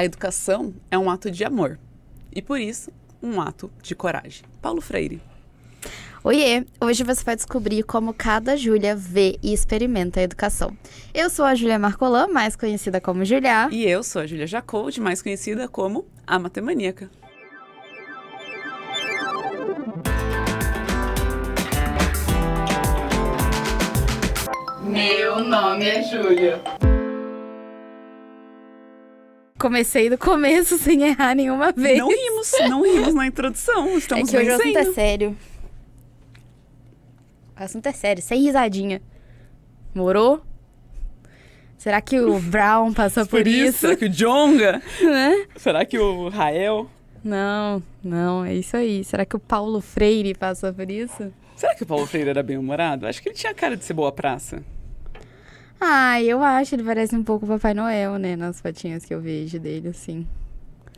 A educação é um ato de amor. E por isso, um ato de coragem. Paulo Freire. Oiê! Hoje você vai descobrir como cada Júlia vê e experimenta a educação. Eu sou a Júlia Marcolan, mais conhecida como Julia. E eu sou a Júlia Jacold, mais conhecida como a Matemaníaca. Meu nome é Júlia. Comecei do começo sem errar nenhuma vez. Não rimos na introdução, estamos é que hoje o vencendo. assunto é sério. O assunto é sério, sem risadinha. Morou? Será que o Brown passou por isso? Será que o Djonga? Né? Será que o Rael? Não, é isso aí. Será que o Paulo Freire passou por isso? Será que o Paulo Freire era bem-humorado? Acho que ele tinha cara de ser boa praça. Ah, eu acho. Ele parece um pouco o Papai Noel, né? Nas fotinhas que eu vejo dele, assim.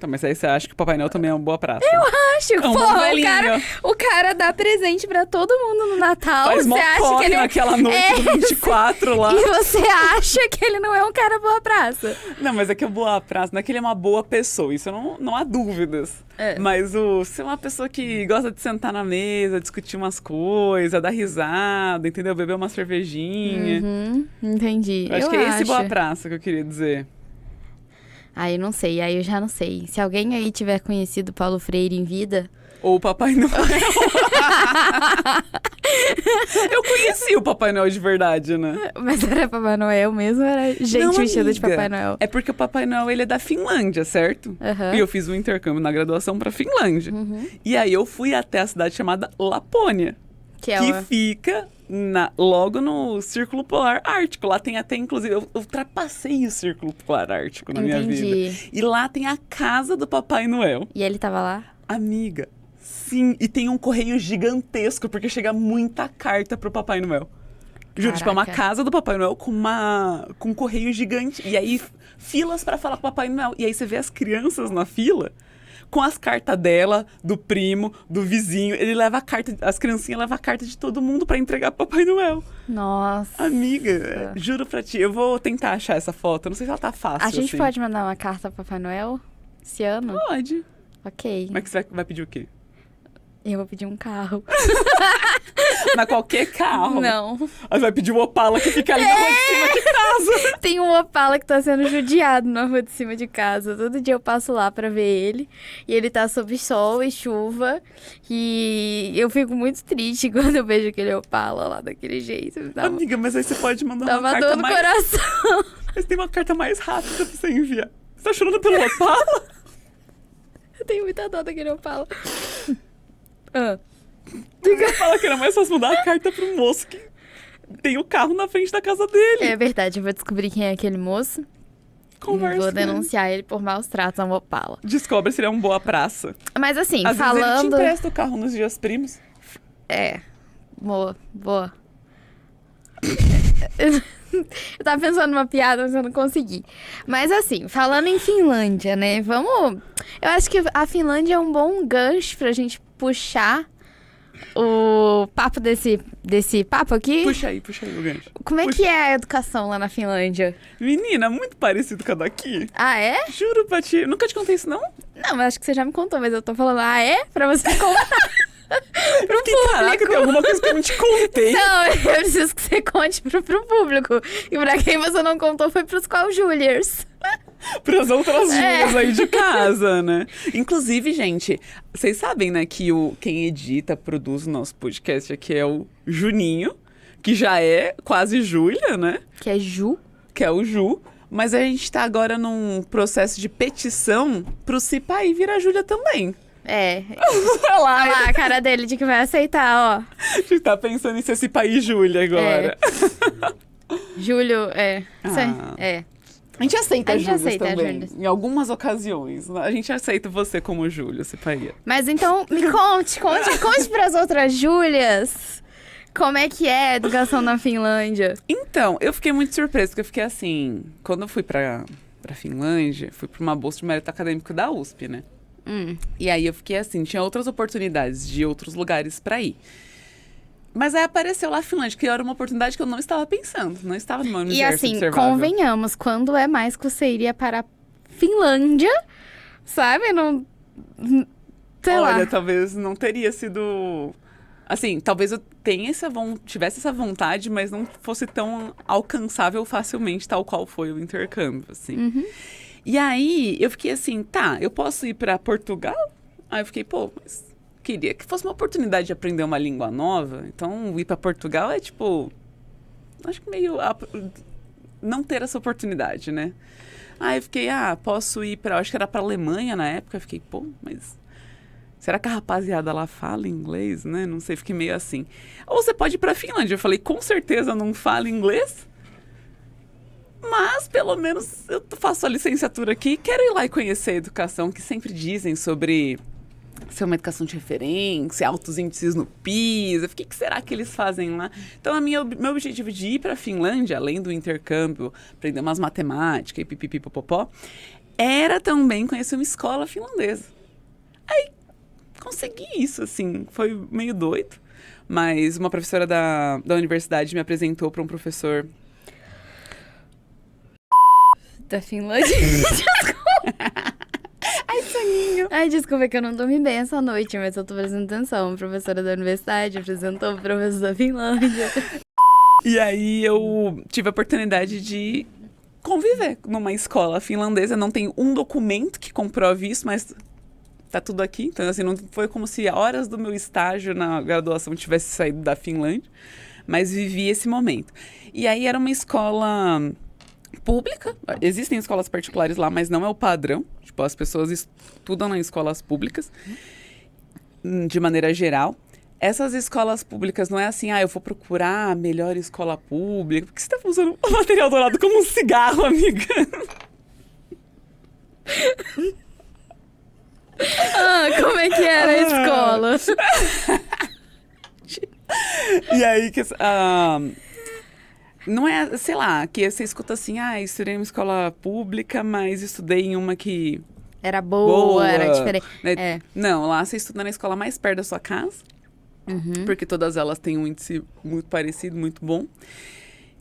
Tá, mas aí você acha que o Papai Noel também é uma boa praça? Eu acho. É um Porra, velhinho. o cara dá presente pra todo mundo no Natal. Faz mó Você acha corre que ele naquela noite do 24 lá. E você acha que ele não é um cara boa praça? Não, mas é que o boa praça não é que ele é uma boa pessoa, isso não há dúvidas. É. Mas ser uma pessoa que gosta de sentar na mesa, discutir umas coisas, dar risada, entendeu? Beber uma cervejinha. Entendi. Eu acho que é esse boa praça que eu queria dizer. Aí não sei, aí eu já não sei. Se alguém aí tiver conhecido Paulo Freire em vida... Ou o Papai Noel. Eu conheci o Papai Noel de verdade, né? Mas era Papai Noel mesmo ou era gente Não, vestida de amiga. Papai Noel? É porque o Papai Noel, ele é da Finlândia, certo? Aham. E eu fiz um intercâmbio na graduação pra Finlândia. E aí eu fui até a cidade chamada Lapônia, Que é que uma... fica logo no Círculo Polar Ártico. Lá tem até, inclusive, eu ultrapassei o Círculo Polar Ártico na minha Entendi. vida. E lá tem a casa do Papai Noel. E ele tava lá? Amiga, sim. E tem um correio gigantesco, porque chega muita carta pro Papai Noel. Juro, tipo, é uma Caraca. casa do Papai Noel com um correio gigante. E aí, filas pra falar com o Papai Noel. E aí você vê as crianças na fila com as cartas dela, do primo, do vizinho. Ele leva a carta, as criancinhas levam a carta de todo mundo pra entregar pro Papai Noel. Nossa. Amiga, juro pra ti, eu vou tentar achar essa foto. Eu não sei se ela tá fácil. A gente assim. pode mandar uma carta pro Papai Noel esse ano? Pode. Ok. Como é que você vai pedir o quê? Eu vou pedir um carro. Mas qualquer carro. Não. Aí vai pedir o Opala que fica ali na rua de cima de casa. Tem um Opala que tá sendo judiado na rua de cima de casa. Todo dia eu passo lá pra ver ele. E ele tá sob sol e chuva. E eu fico muito triste quando eu vejo aquele Opala lá daquele jeito. Dá uma, Amiga, mas aí você pode mandar dá uma uma carta dor no mais... coração. Mas tem uma carta mais rápida pra você enviar. Você tá chorando pelo Opala? Eu tenho muita dor daquele Opala. Você fala que era mais fácil mandar a carta pro moço que tem o carro na frente da casa dele. É verdade, eu vou descobrir quem é aquele moço. Conversa. Vou com ele. denunciar ele por maus tratos a um Opala. Descobre se ele é um boa praça. Mas assim, Às vezes ele te falando... empresta o carro nos dias primos. É, boa. Eu tava pensando numa piada, mas eu não consegui. Mas assim, falando em Finlândia, né? Eu acho que a Finlândia é um bom gancho pra gente puxar o papo desse papo aqui. Puxa aí o gancho. Como é Puxa. que é a educação lá na Finlândia? Menina, muito parecido com a daqui. Ah, é? Juro pra ti. Nunca te contei isso, não? Não, mas acho que você já me contou, mas eu tô falando, é? Pra você contar. Eu fiquei, caraca, tem alguma coisa que eu não te contei. Não, eu preciso que você conte pro público. E pra quem você não contou foi pros qual Juliers. Pras outras Júlias aí de casa, né? Inclusive, gente, vocês sabem, né, que quem edita, produz o nosso podcast aqui é o Juninho, que já é quase Júlia, né? Que é Ju. Que é o Ju. Mas a gente tá agora num processo de petição pro Cipaí virar Júlia também. É. Olha lá, Olha lá a cara dele de que vai aceitar, ó. a gente tá pensando em ser Cipaí Júlia agora. Júlio, Ah. É. A gente aceita A gente Júlias aceita também, Júlias. em algumas ocasiões. A gente aceita você como Júlio, Cipaí. Mas então, me conte pras outras Júlias como é que é a educação na Finlândia. Então, eu fiquei muito surpresa, porque eu fiquei assim... Quando eu fui pra Finlândia, fui pra uma bolsa de mérito acadêmico da USP, né? E aí eu fiquei assim, tinha outras oportunidades de outros lugares pra ir. Mas aí apareceu lá a Finlândia, que era uma oportunidade que eu não estava pensando. Não estava no meu E universo assim, observável. convenhamos, quando é mais que você iria para a Finlândia, sabe? Não... Sei lá. Olha, talvez não teria sido... Assim, talvez eu tivesse essa vontade, mas não fosse tão alcançável facilmente, tal qual foi o intercâmbio, assim. E aí, eu fiquei assim, tá, eu posso ir pra Portugal? Aí eu fiquei, pô, mas queria que fosse uma oportunidade de aprender uma língua nova. Então, ir pra Portugal é, tipo... Acho que meio... não ter essa oportunidade, né? Aí eu fiquei, posso ir pra... Acho que era pra Alemanha na época. Eu fiquei, pô, mas... Será que a rapaziada lá fala inglês, né? Não sei, fiquei meio assim. Ou você pode ir pra Finlândia. Eu falei, com certeza não falo inglês. Mas, pelo menos, eu faço a licenciatura aqui. Quero ir lá e conhecer a educação que sempre dizem sobre ser uma educação de referência, altos índices no PISA. O que será que eles fazem lá? Então, meu objetivo de ir pra Finlândia, além do intercâmbio, aprender umas matemáticas e pipipipopopó, era também conhecer uma escola finlandesa. Aí, consegui isso, assim, foi meio doido, mas uma professora da universidade me apresentou para um professor da Finlândia. Ai, soninho. Ai, desculpa que eu não dormi bem essa noite, mas eu tô prestando atenção. Uma professora da universidade apresentou o professor da Finlândia. E aí eu tive a oportunidade de conviver numa escola finlandesa. Não tem um documento que comprove isso, mas... tá tudo aqui, então assim, não foi como se horas do meu estágio na graduação tivesse saído da Finlândia, mas vivi esse momento. E aí era uma escola pública, existem escolas particulares lá, mas não é o padrão, tipo, as pessoas estudam em escolas públicas, de maneira geral. Essas escolas públicas não é assim, eu vou procurar a melhor escola pública, porque você tá usando o material dourado como um cigarro, amiga. Como é que era a escola? E aí, não é, sei lá, que você escuta assim, estudei em uma escola pública, mas estudei em uma que... Era boa, era diferente. Né? Não, lá você estuda na escola mais perto da sua casa, porque todas elas têm um índice muito parecido, muito bom.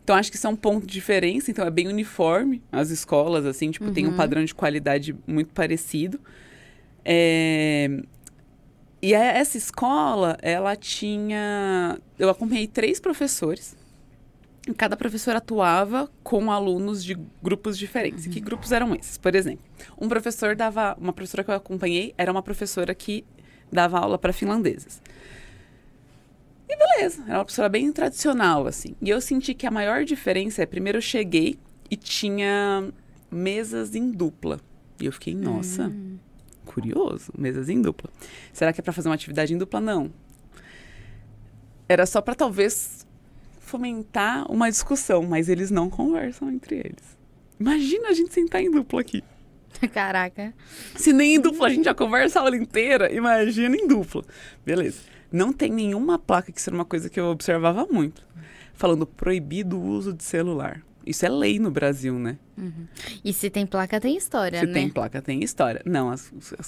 Então, acho que isso é um ponto de diferença, então é bem uniforme as escolas, assim, tipo, tem um padrão de qualidade muito parecido. E essa escola, ela tinha... Eu acompanhei 3 professores. E cada professor atuava com alunos de grupos diferentes. Que grupos eram esses? Por exemplo, uma professora que eu acompanhei era uma professora que dava aula para finlandeses. E beleza, era uma professora bem tradicional, assim. E eu senti que a maior diferença primeiro eu cheguei e tinha mesas em dupla. E eu fiquei, nossa... curioso, mesas em dupla. Será que é para fazer uma atividade em dupla? Não. Era só para talvez fomentar uma discussão, mas eles não conversam entre eles. Imagina a gente sentar em dupla aqui. Caraca. Se nem em dupla a gente já conversa a aula inteira, imagina em dupla. Beleza. Não tem nenhuma placa, que isso era uma coisa que eu observava muito, falando proibido o uso de celular. Isso é lei no Brasil, né? E se tem placa, tem história, né? Se tem placa, tem história. Não,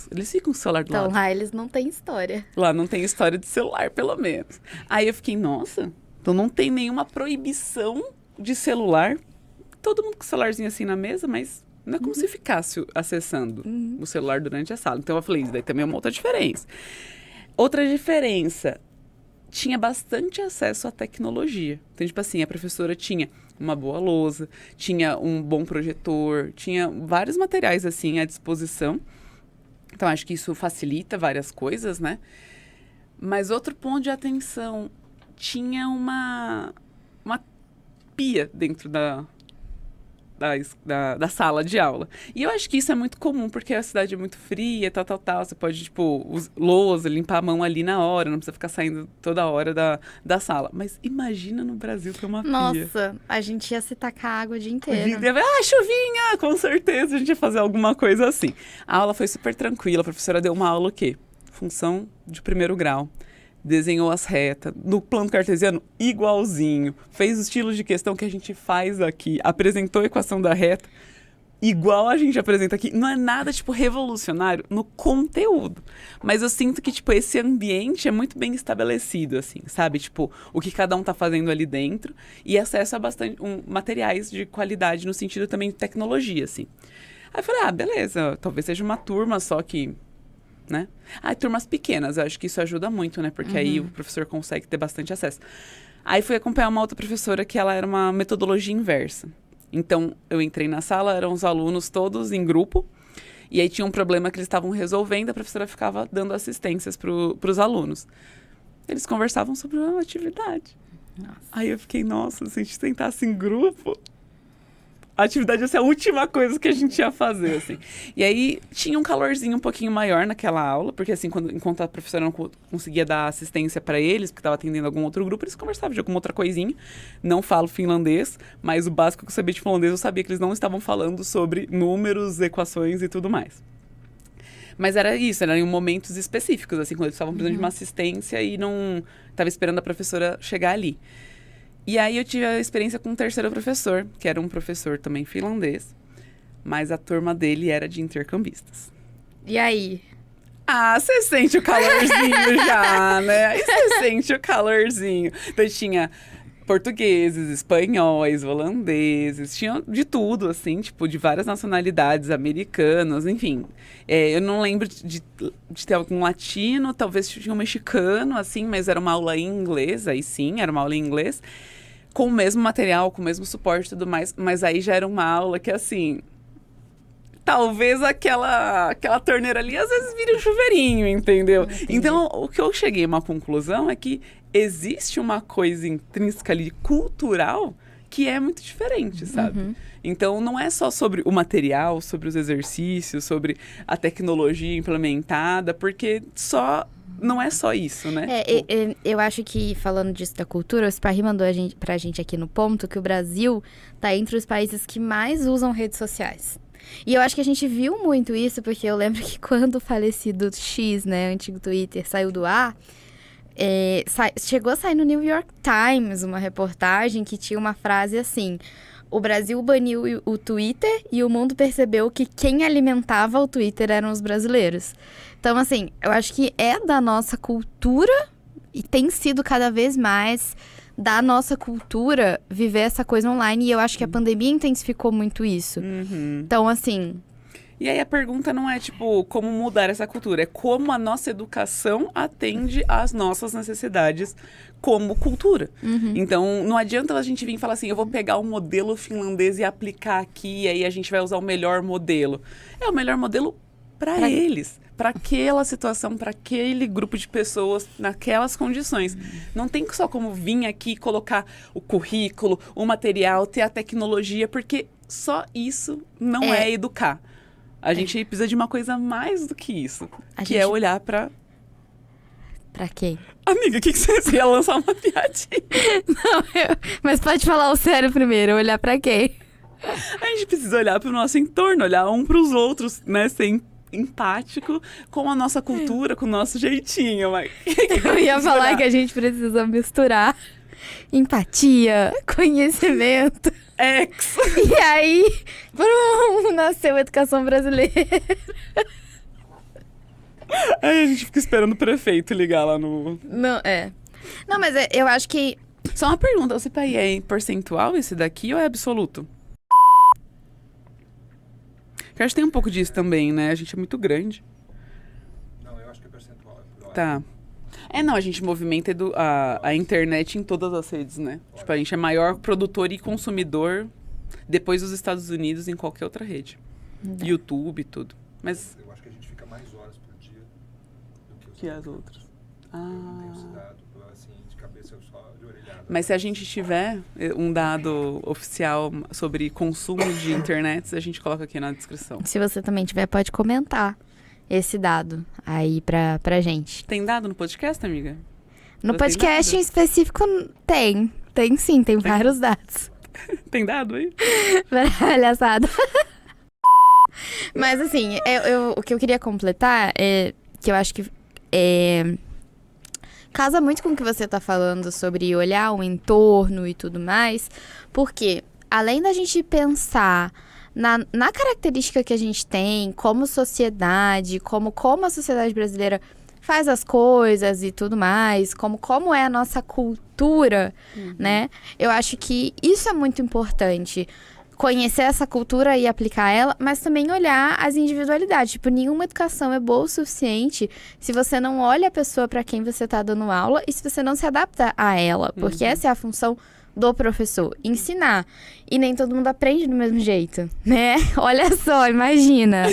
eles ficam com o celular do lado. Então lá eles não têm história. Lá não tem história de celular, pelo menos. Aí eu fiquei, nossa, então não tem nenhuma proibição de celular. Todo mundo com o celularzinho assim na mesa, mas não é como se ficasse acessando o celular durante a sala. Então eu falei, isso daí também é uma outra diferença. Outra diferença, tinha bastante acesso à tecnologia. Então, tipo assim, a professora tinha uma boa lousa, tinha um bom projetor, tinha vários materiais, assim, à disposição. Então, acho que isso facilita várias coisas, né? Mas outro ponto de atenção, tinha uma pia dentro da sala de aula. E eu acho que isso é muito comum, porque a cidade é muito fria, tal. Você pode, tipo, lousa, limpar a mão ali na hora, não precisa ficar saindo toda hora da sala. Mas imagina no Brasil ter uma pia. Nossa, a gente ia se tacar água o dia inteiro. Chuvinha! Com certeza a gente ia fazer alguma coisa assim. A aula foi super tranquila, a professora deu uma aula o quê? Função de primeiro grau. Desenhou as retas, no plano cartesiano, igualzinho. Fez os estilos de questão que a gente faz aqui. Apresentou a equação da reta, igual a gente apresenta aqui. Não é nada, tipo, revolucionário no conteúdo. Mas eu sinto que, tipo, esse ambiente é muito bem estabelecido, assim, sabe? Tipo, o que cada um tá fazendo ali dentro. E acesso a bastante materiais de qualidade, no sentido também de tecnologia, assim. Aí eu falei, beleza, talvez seja uma turma só que, né? Turmas pequenas, eu acho que isso ajuda muito, né? Porque aí o professor consegue ter bastante acesso. Aí fui acompanhar uma outra professora que ela era uma metodologia inversa. Então, eu entrei na sala, eram os alunos todos em grupo, e aí tinha um problema que eles estavam resolvendo, a professora ficava dando assistências para os alunos. Eles conversavam sobre uma atividade. Nossa. Aí eu fiquei, nossa, se a gente tentasse em grupo, a atividade ia ser a última coisa que a gente ia fazer, assim. E aí tinha um calorzinho um pouquinho maior naquela aula, porque assim, enquanto a professora não conseguia dar assistência para eles, porque estava atendendo algum outro grupo, eles conversavam de alguma outra coisinha. Não falo finlandês, mas o básico que eu sabia de finlandês, eu sabia que eles não estavam falando sobre números, equações e tudo mais. Mas era isso, eram em momentos específicos, assim, quando eles estavam precisando de uma assistência e não estava esperando a professora chegar ali. E aí eu tive a experiência com um terceiro professor, que era um professor também finlandês, mas a turma dele era de intercambistas. E aí? Você sente o calorzinho já, né? Aí você sente o calorzinho. Então tinha portugueses, espanhóis, holandeses, tinha de tudo, assim, tipo, de várias nacionalidades, americanos, enfim. Eu não lembro de ter algum latino, talvez tinha um mexicano, assim, mas era uma aula em inglês, aí sim, era uma aula em inglês, com o mesmo material, com o mesmo suporte e tudo mais, mas aí já era uma aula que, assim, talvez aquela torneira ali, às vezes vira um chuveirinho, entendeu? Então, o que eu cheguei a uma conclusão é que existe uma coisa intrínseca ali, cultural, que é muito diferente, sabe? Então, não é só sobre o material, sobre os exercícios, sobre a tecnologia implementada, porque não é só isso, né? Eu acho que, falando disso da cultura, o Sparri mandou pra gente aqui no ponto que o Brasil tá entre os países que mais usam redes sociais. E eu acho que a gente viu muito isso, porque eu lembro que quando o falecido X, né, antigo Twitter, saiu do ar, chegou a sair no New York Times uma reportagem que tinha uma frase assim: o Brasil baniu o Twitter e o mundo percebeu que quem alimentava o Twitter eram os brasileiros. Então, assim, eu acho que é da nossa cultura e tem sido cada vez mais da nossa cultura viver essa coisa online. E eu acho que a pandemia intensificou muito isso. Então, assim... E aí a pergunta não é, tipo, como mudar essa cultura. É como a nossa educação atende às nossas necessidades como cultura. Então, não adianta a gente vir e falar assim, eu vou pegar o modelo finlandês e aplicar aqui, e aí a gente vai usar o melhor modelo. É o melhor modelo para eles, para aquela situação, para aquele grupo de pessoas, naquelas condições. Não tem só como vir aqui, colocar o currículo, o material, ter a tecnologia, porque só isso não é educar. A gente precisa de uma coisa mais do que isso, é olhar pra... Pra quem? Amiga, o que você ia lançar uma piadinha? Não, mas pode falar o sério primeiro, olhar pra quem? A gente precisa olhar pro nosso entorno, olhar um pros outros, né, ser empático com a nossa cultura, com o nosso jeitinho. Mas... Eu ia falar que a gente precisa misturar empatia, conhecimento... E aí, nasceu a educação brasileira. Aí a gente fica esperando o prefeito ligar lá no... Não, mas eu acho que... Só uma pergunta, o CPI é em percentual esse daqui ou é absoluto? Porque eu acho que tem um pouco disso também, né? A gente é muito grande. Não, eu acho que é percentual. Tá. Não, a gente movimenta a internet em todas as redes, né? Tipo, a gente é maior produtor e consumidor depois dos Estados Unidos em qualquer outra rede. YouTube e tudo. Mas... Eu acho que a gente fica mais horas por dia do que as outras. Eu não tenho esse dado, assim, de cabeça, só de orelhada. Mas se a gente tiver um dado oficial sobre consumo de internet, a gente coloca aqui na descrição. Se você também tiver, pode comentar esse dado aí pra gente. Tem dado no podcast, amiga? No podcast em específico tem. Tem sim, tem vários dados. Tem dado aí? Palhaçada. Mas assim, o que eu queria completar é que eu acho que casa muito com o que você tá falando sobre olhar o entorno e tudo mais, porque além da gente pensar na característica que a gente tem como sociedade, como a sociedade brasileira faz as coisas e tudo mais, como é a nossa cultura, né? Eu acho que isso é muito importante. conhecer essa cultura e aplicar ela, mas também olhar as individualidades. Tipo, nenhuma educação é boa o suficiente se você não olha a pessoa para quem você tá dando aula e se você não se adapta a ela. Porque essa é a função do professor, ensinar. E nem todo mundo aprende do mesmo jeito, né? Olha só, imagina.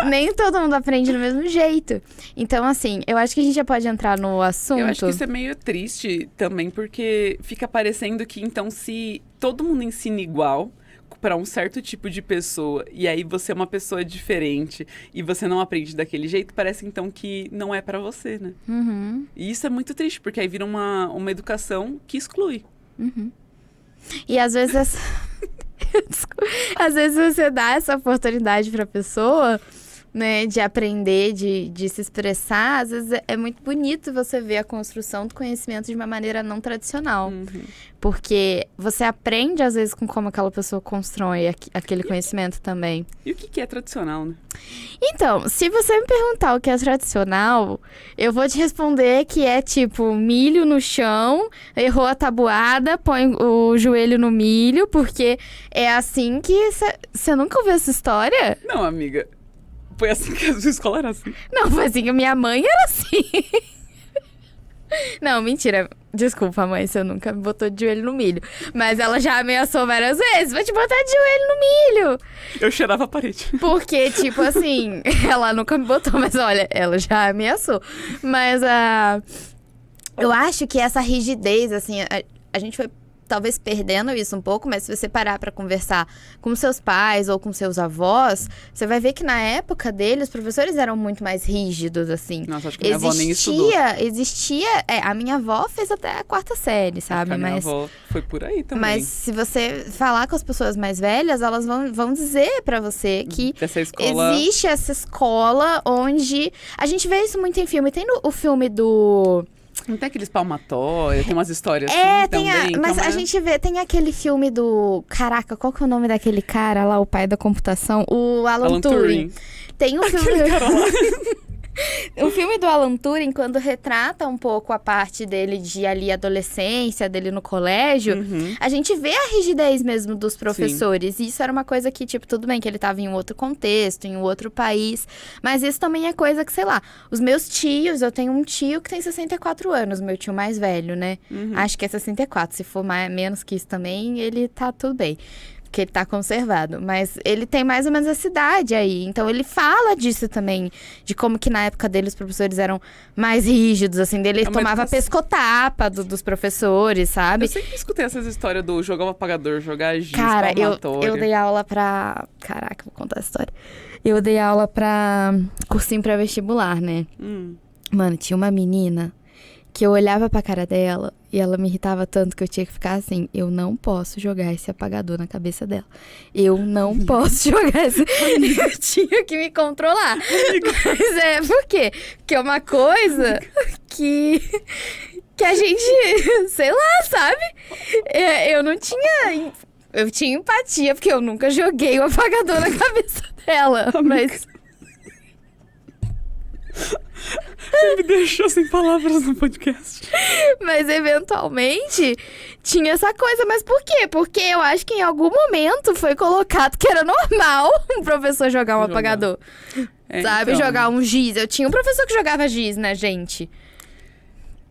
Nem todo mundo aprende do mesmo jeito. Então, assim, eu acho que a gente já pode entrar no assunto. Eu acho que isso é meio triste também, porque fica parecendo que, então, se todo mundo ensina igual para um certo tipo de pessoa, e aí você é uma pessoa diferente, e você não aprende daquele jeito, parece, então, que não é para você, né? E isso é muito triste, porque aí vira uma educação que exclui. E às vezes às vezes você dá essa oportunidade pra pessoa, né, de aprender, de se expressar. Às vezes é muito bonito você ver a construção do conhecimento de uma maneira não tradicional. Porque você aprende, às vezes, com como aquela pessoa constrói aquele conhecimento também. E o que é tradicional, né? Então, se você me perguntar o que é tradicional, eu vou te responder que é tipo milho no chão, errou a tabuada, põe o joelho no milho, porque é assim que... Você nunca ouviu essa história? Não, amiga. Foi assim que a sua escola era assim. Não, foi assim que a minha mãe era assim. Não, mentira. Desculpa, mãe, você nunca me botou de joelho no milho. Mas ela já ameaçou várias vezes. Vou te botar de joelho no milho. Eu cheirava a parede. Porque, tipo assim, ela nunca me botou, mas olha, ela já ameaçou. Mas eu acho que essa rigidez, assim, a gente foi talvez perdendo isso um pouco, mas se você parar pra conversar com seus pais ou com seus avós, você vai ver que na época dele, os professores eram muito mais rígidos, assim. Nossa, acho que minha avó nem estudou. A minha avó fez até a 4ª série, sabe? A minha avó foi por aí também. Mas se você falar com as pessoas mais velhas, elas vão dizer pra você que existe essa escola onde... A gente vê isso muito em filme. Tem o filme do... Não tem aqueles palmatórios, tem umas histórias assim também. Mas a gente vê, tem aquele filme do... Caraca, qual que é o nome daquele cara lá, o pai da computação? O Alan Turing. Tem um filme... O filme do Alan Turing, quando retrata um pouco a parte dele de ali adolescência, dele no colégio, a gente vê a rigidez mesmo dos professores. E isso era uma coisa que, tipo, tudo bem que ele tava em um outro contexto, em um outro país, mas isso também é coisa que, sei lá, os meus tios, eu tenho um tio que tem 64 anos, meu tio mais velho, né? Acho que é 64, se for menos que isso também, ele tá tudo bem. Que ele tá conservado, mas ele tem mais ou menos essa idade aí, então ele fala disso também, de como que na época dele os professores eram mais rígidos, assim, dele tomava pescotapa dos professores, sabe? Eu sempre escutei essas histórias do jogar o apagador, jogar giz, cara, eu dei aula pra... Caraca, vou contar a história. Eu dei aula pra cursinho pré-vestibular, né? Mano, tinha uma menina que eu olhava pra cara dela e ela me irritava tanto que eu tinha que ficar assim, eu não posso jogar esse apagador na cabeça dela. Eu não posso jogar esse... Eu tinha que me controlar. Mas por quê? Porque é uma coisa que a gente, sei lá, sabe? Eu não tinha... Eu tinha empatia, porque eu nunca joguei o apagador na cabeça dela, mas... Você me deixou sem palavras no podcast. Mas, eventualmente, tinha essa coisa. Mas por quê? Porque eu acho que em algum momento foi colocado que era normal um professor jogar um apagador. Sabe? Então... Jogar um giz. Eu tinha um professor que jogava giz na gente.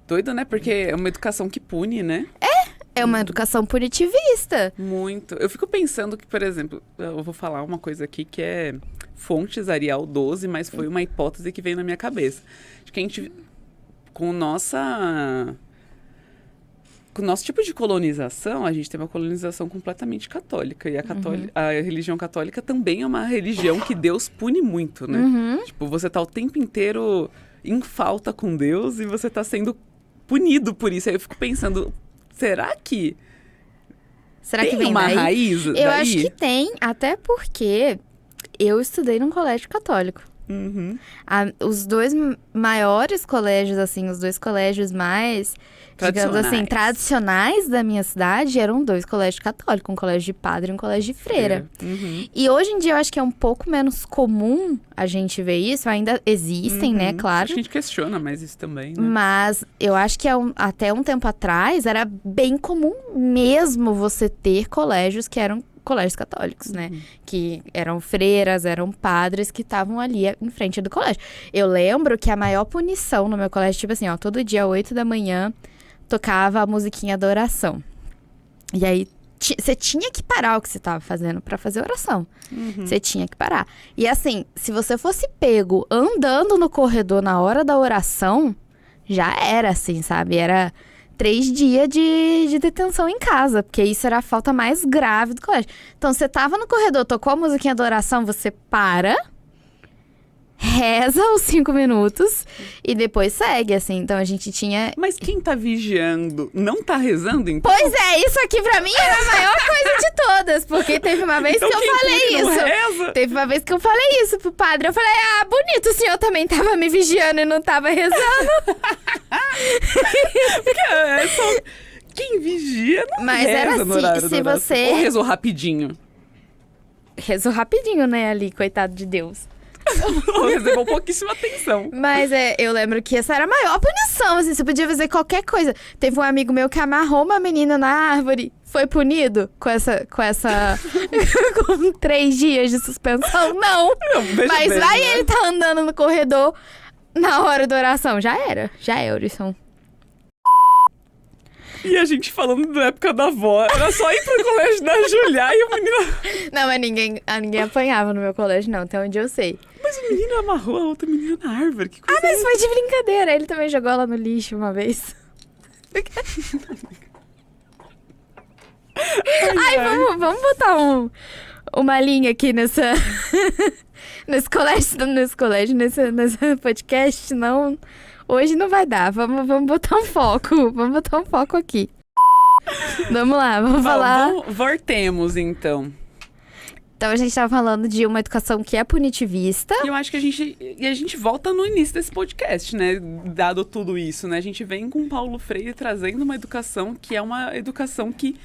Doido, né? Porque é uma educação que pune, né? É uma educação punitivista. Muito. Eu fico pensando que, por exemplo, eu vou falar uma coisa aqui que é fontes Arial 12, mas foi uma hipótese que veio na minha cabeça. Acho que a gente, com o nosso tipo de colonização, a gente tem uma colonização completamente católica. E a religião católica também é uma religião que Deus pune muito, né? Tipo, você tá o tempo inteiro em falta com Deus e você tá sendo punido por isso. Aí eu fico pensando... Será que tem uma daí? raiz daí? Eu acho que tem, até porque eu estudei num colégio católico. Os dois maiores colégios, assim, os dois colégios mais, digamos assim, tradicionais da minha cidade eram 2 colégios católicos, um colégio de padre e um colégio de freira. E hoje em dia eu acho que é um pouco menos comum a gente ver isso, ainda existem, né, claro. A gente questiona mais isso também, né? Mas eu acho que até um tempo atrás era bem comum mesmo você ter colégios que eram colégios católicos, né? Que eram freiras, eram padres que estavam ali em frente do colégio. Eu lembro que a maior punição no meu colégio, tipo assim, ó, todo dia, 8 da manhã, tocava a musiquinha da oração. E aí, você tinha que parar o que você tava fazendo pra fazer oração. Você tinha que parar. E assim, se você fosse pego andando no corredor na hora da oração, já era assim, sabe? Era 3 dias de detenção em casa, porque isso era a falta mais grave do colégio. Então, você tava no corredor, tocou a musiquinha da oração, você para, reza os 5 minutos e depois segue, assim. Então, a gente tinha... Mas quem tá vigiando não tá rezando, então? Pois é, isso aqui pra mim era a maior coisa de todas, porque teve uma vez Então que eu quem falei cumpre não isso. reza? Teve uma vez que eu falei isso pro padre. Eu falei, bonito, o senhor também tava me vigiando e não tava rezando. Porque é só... Quem vigia não Mas reza era no assim, horário se da oração. você- Ou rezou rapidinho. Rezou rapidinho, né, ali, coitado de Deus. Ou recebeu pouquíssima atenção. Mas eu lembro que essa era a maior punição, assim, você podia fazer qualquer coisa. Teve um amigo meu que amarrou uma menina na árvore, foi punido com essa com 3 dias de suspensão? Não. Veja Mas bem, vai né? ele tá andando no corredor na hora da oração. Já era, Eurisson. E a gente falando da época da avó. Era só ir pro colégio da Julia e o menino... Não, mas ninguém apanhava no meu colégio, não, até onde eu sei. Mas o menino amarrou a outra menina na árvore. Que coisa Mas foi de brincadeira, ele também jogou ela no lixo uma vez. Ai, vamos botar uma linha aqui nesse podcast, senão hoje não vai dar. Vamos botar um foco, aqui. Vamos lá, vamos falar. Voltemos, então. Então a gente tava falando de uma educação que é punitivista. E eu acho que a gente volta no início desse podcast, né? Dado tudo isso, né? A gente vem com Paulo Freire trazendo uma educação que é uma educação que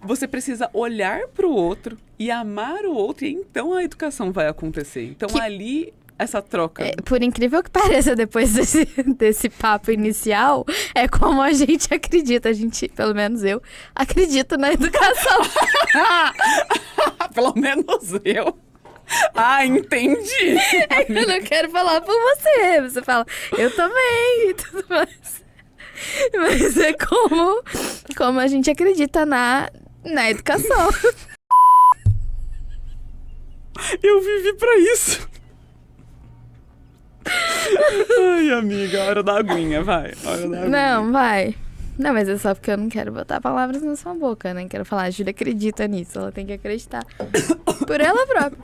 você precisa olhar para o outro e amar o outro, e então a educação vai acontecer. Então ali, essa troca. Por incrível que pareça, depois desse papo inicial, é como a gente acredita. A gente, pelo menos eu, acredito na educação. Pelo menos eu. Ah, entendi. Eu não quero falar por você. Você fala, eu também e tudo mais. Mas é como a gente acredita na educação. Eu vivi pra isso. Ai, amiga, hora da aguinha, vai. Hora da aguinha. Não, vai. Não, mas é só porque eu não quero botar palavras na sua boca, né? Quero falar, a Júlia acredita nisso. Ela tem que acreditar por ela própria.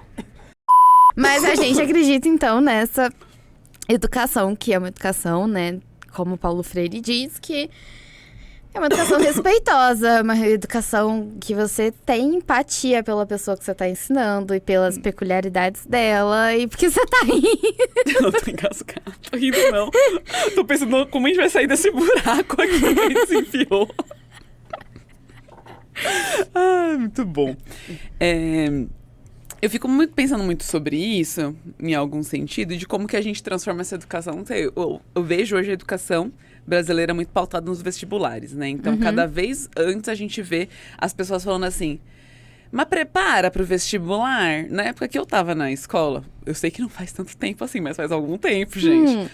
Mas a gente acredita, então, nessa educação, que é uma educação, né? Como Paulo Freire diz, que é uma educação respeitosa, uma educação que você tem empatia pela pessoa que você tá ensinando e pelas peculiaridades dela. E porque você tá rindo. Eu tô engasgada, tô rindo não. Tô pensando como a gente vai sair desse buraco aqui que a gente se enfiou. Ah, muito bom. Eu fico pensando muito sobre isso, em algum sentido, de como que a gente transforma essa educação. Não sei, eu vejo hoje a educação brasileira muito pautada nos vestibulares, né? Então, cada vez antes a gente vê as pessoas falando assim, mas prepara pro vestibular. Na época que eu tava na escola, eu sei que não faz tanto tempo assim, mas faz algum tempo, gente.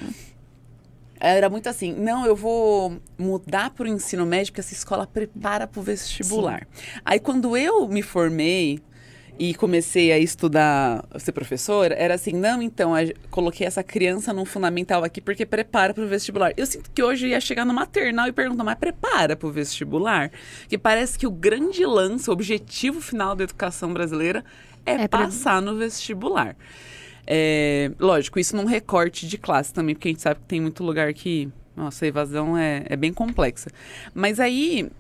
Era muito assim, não, eu vou mudar pro ensino médio, porque essa escola prepara pro vestibular. Sim. Aí, quando eu me formei e comecei a estudar, ser professora, era assim, não, então, coloquei essa criança num fundamental aqui porque prepara pro vestibular. Eu sinto que hoje ia chegar no maternal e perguntar, mas prepara pro vestibular? Porque parece que o grande lance, o objetivo final da educação brasileira é passar no vestibular. Lógico, isso num recorte de classe também, porque a gente sabe que tem muito lugar que, nossa, a evasão é bem complexa. Mas aí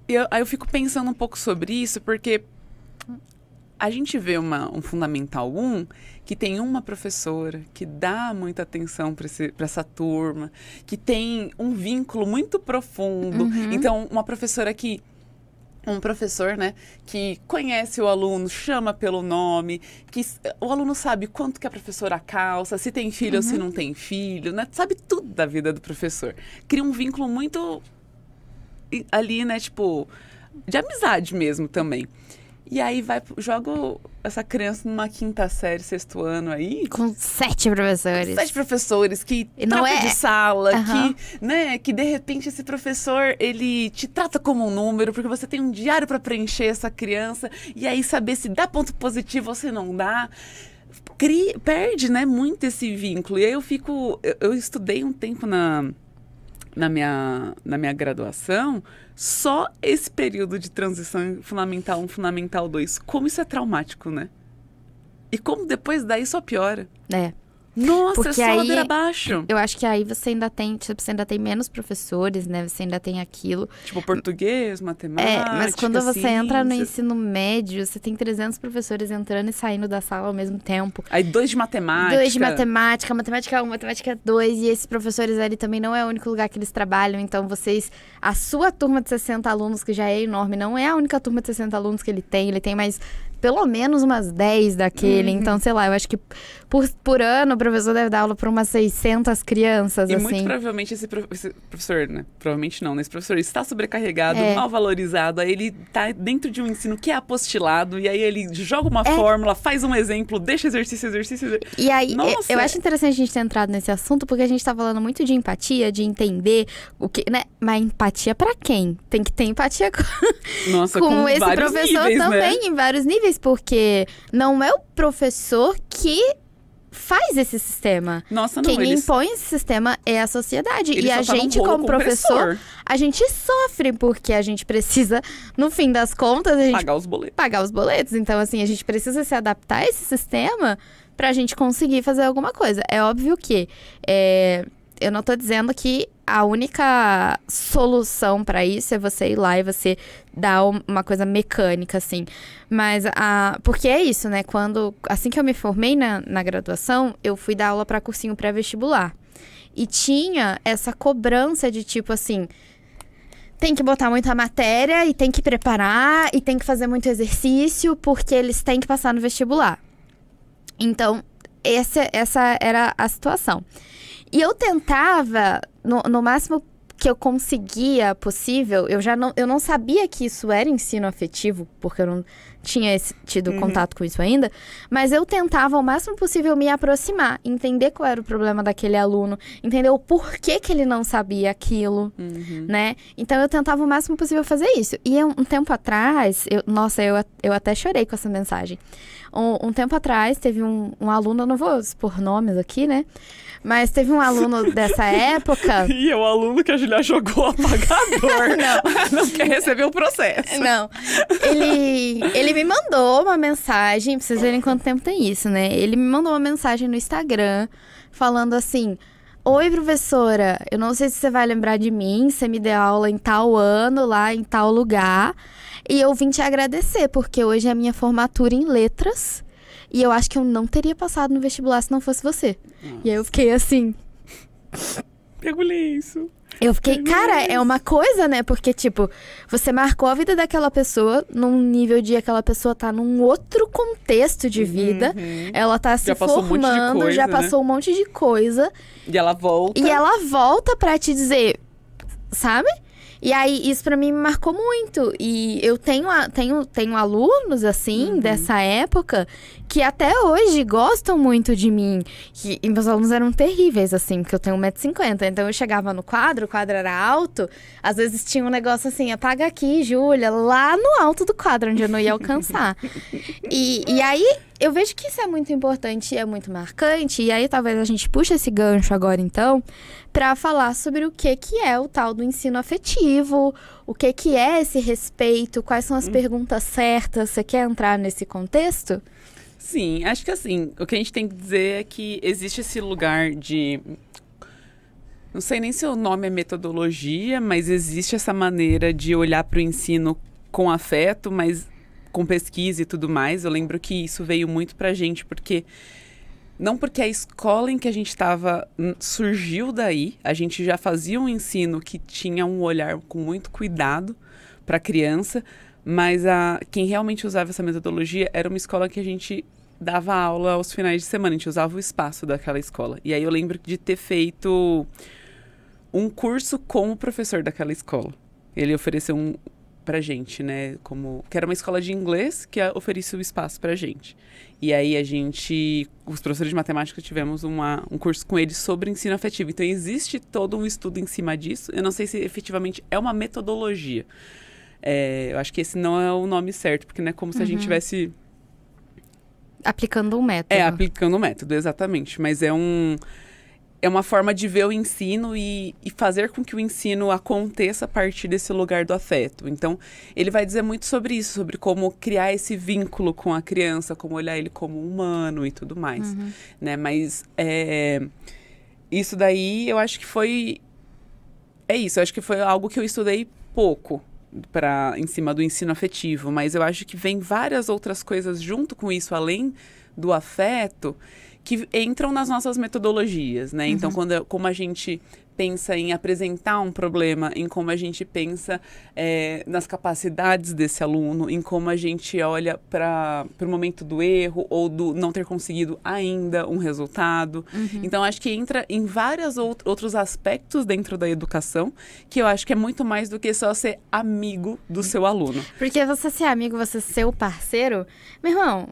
eu fico pensando um pouco sobre isso, porque a gente vê um Fundamental 1 que tem uma professora que dá muita atenção para essa turma, que tem um vínculo muito profundo. Então, um professor, né, que conhece o aluno, chama pelo nome, que o aluno sabe quanto que a professora calça, se tem filho ou se não tem filho, né, sabe tudo da vida do professor. Cria um vínculo muito ali, né, tipo, de amizade mesmo também. E aí joga essa criança numa 5ª série, 6º ano aí. Com 7 professores. 7 professores que não troca de sala, Uhum. que de repente esse professor, ele te trata como um número, porque você tem um diário para preencher essa criança, e aí saber se dá ponto positivo ou se não dá. Perde, né, muito esse vínculo. E aí eu estudei um tempo na minha graduação, só esse período de transição Fundamental 1, Fundamental 2. Como isso é traumático, né? E como depois daí só piora. É. Nossa, Porque é só aí, ladeira abaixo. Eu acho que aí você ainda tem menos professores, né? Você ainda tem aquilo. Tipo, português, matemática, mas quando você entra no ciências. ensino médio, você tem 300 professores entrando e saindo da sala ao mesmo tempo. Aí 2 de matemática. 2 de matemática, matemática 1, matemática 2. E esses professores ali também não é o único lugar que eles trabalham. Então, a sua turma de 60 alunos, que já é enorme, não é a única turma de 60 alunos que ele tem. Ele tem mais pelo menos umas 10 daquele. Então, sei lá, eu acho que por ano o professor deve dar aula para umas 600 crianças, E assim. muito provavelmente esse professor, né? Provavelmente não, né? Esse professor está sobrecarregado, É. mal valorizado. Aí ele tá dentro de um ensino que é apostilado. E aí ele joga uma fórmula, faz um exemplo, deixa exercício. E aí, Nossa, eu acho interessante a gente ter entrado nesse assunto, porque a gente tá falando muito de empatia, de entender o que, né? Mas empatia pra quem? Tem que ter empatia Nossa, com esse vários professor níveis, também, né? em vários níveis, porque não é o professor que faz esse sistema. Nossa, não, Quem eles... impõe esse sistema é a sociedade. Eles E a só tá no gente, rolo como professor, a gente sofre, porque a gente precisa, no fim das contas, a gente pagar os boletos. Então, assim, a gente precisa se adaptar a esse sistema pra gente conseguir fazer alguma coisa. É óbvio que eu não tô dizendo que a única solução pra isso é você ir lá e você dar uma coisa mecânica, assim. Mas, porque é isso, né? Assim que eu me formei na graduação, eu fui dar aula pra cursinho pré-vestibular. E tinha essa cobrança de tipo assim, tem que botar muita matéria e tem que preparar e tem que fazer muito exercício porque eles têm que passar no vestibular. Então, essa era a situação. E eu tentava, no máximo que eu conseguia possível, eu não sabia que isso era ensino afetivo, porque eu não tinha tido contato com isso ainda, mas eu tentava ao máximo possível me aproximar, entender qual era o problema daquele aluno, entender o porquê que ele não sabia aquilo, né? Então eu tentava o máximo possível fazer isso. E um tempo atrás, eu até chorei com essa mensagem. Um tempo atrás, teve um aluno, eu não vou expor nomes aqui, né? Mas teve um aluno dessa época... E é o aluno que a Julia jogou apagador. Não quer receber o processo. Não. Ele me mandou uma mensagem, pra vocês verem quanto tempo tem isso, né? Ele me mandou uma mensagem no Instagram, falando assim... Oi, professora, eu não sei se você vai lembrar de mim, você me deu aula em tal ano, lá em tal lugar... E eu vim te agradecer, porque hoje é a minha formatura em letras. E eu acho que eu não teria passado no vestibular se não fosse você. Nossa. E aí eu fiquei assim... Mergulhei isso. Eu fiquei, cara, é uma coisa, né? Porque, tipo, você marcou a vida daquela pessoa num nível de aquela pessoa tá num outro contexto de vida. Ela tá se formando, já passou um monte de coisa. E ela volta. E ela volta pra te dizer, sabe? E aí, isso pra mim me marcou muito. E eu tenho alunos, assim, dessa época, que até hoje gostam muito de mim. E meus alunos eram terríveis, assim, porque eu tenho 1,50 m. Então, eu chegava no quadro, o quadro era alto. Às vezes tinha um negócio assim, apaga aqui, Júlia, lá no alto do quadro, onde eu não ia alcançar. E aí, eu vejo que isso é muito importante e é muito marcante. E aí, talvez a gente puxe esse gancho agora, então, para falar sobre o que é o tal do ensino afetivo, o que é esse respeito, quais são as perguntas certas. Você quer entrar nesse contexto? Sim, acho que assim, o que a gente tem que dizer é que existe esse lugar de... Não sei nem se o nome é metodologia, mas existe essa maneira de olhar para o ensino com afeto, mas com pesquisa e tudo mais. Eu lembro que isso veio muito pra gente, porque... Não porque a escola em que a gente estava surgiu daí, a gente já fazia um ensino que tinha um olhar com muito cuidado para a criança, mas quem realmente usava essa metodologia era uma escola que a gente dava aula aos finais de semana, a gente usava o espaço daquela escola. E aí eu lembro de ter feito um curso com o professor daquela escola. Ele ofereceu pra gente, né? Que era uma escola de inglês que oferecia o espaço pra gente. E aí os professores de matemática, tivemos um curso com eles sobre ensino afetivo. Então, existe todo um estudo em cima disso. Eu não sei se efetivamente é uma metodologia. Eu acho que esse não é o nome certo, porque não é como se a gente tivesse... Aplicando um método. Aplicando um método, exatamente. Mas é uma forma de ver o ensino e fazer com que o ensino aconteça a partir desse lugar do afeto. Então, ele vai dizer muito sobre isso, sobre como criar esse vínculo com a criança, como olhar ele como humano e tudo mais, né? Mas isso daí, eu acho que foi... É isso, eu acho que foi algo que eu estudei pouco em cima do ensino afetivo, mas eu acho que vem várias outras coisas junto com isso, além do afeto, que entram nas nossas metodologias, né? Então, como a gente pensa em apresentar um problema, em como a gente pensa nas capacidades desse aluno, em como a gente olha para o momento do erro ou do não ter conseguido ainda um resultado. Então, acho que entra em vários outros aspectos dentro da educação, que eu acho que é muito mais do que só ser amigo do seu aluno. Porque você ser amigo, você ser o parceiro... Meu irmão...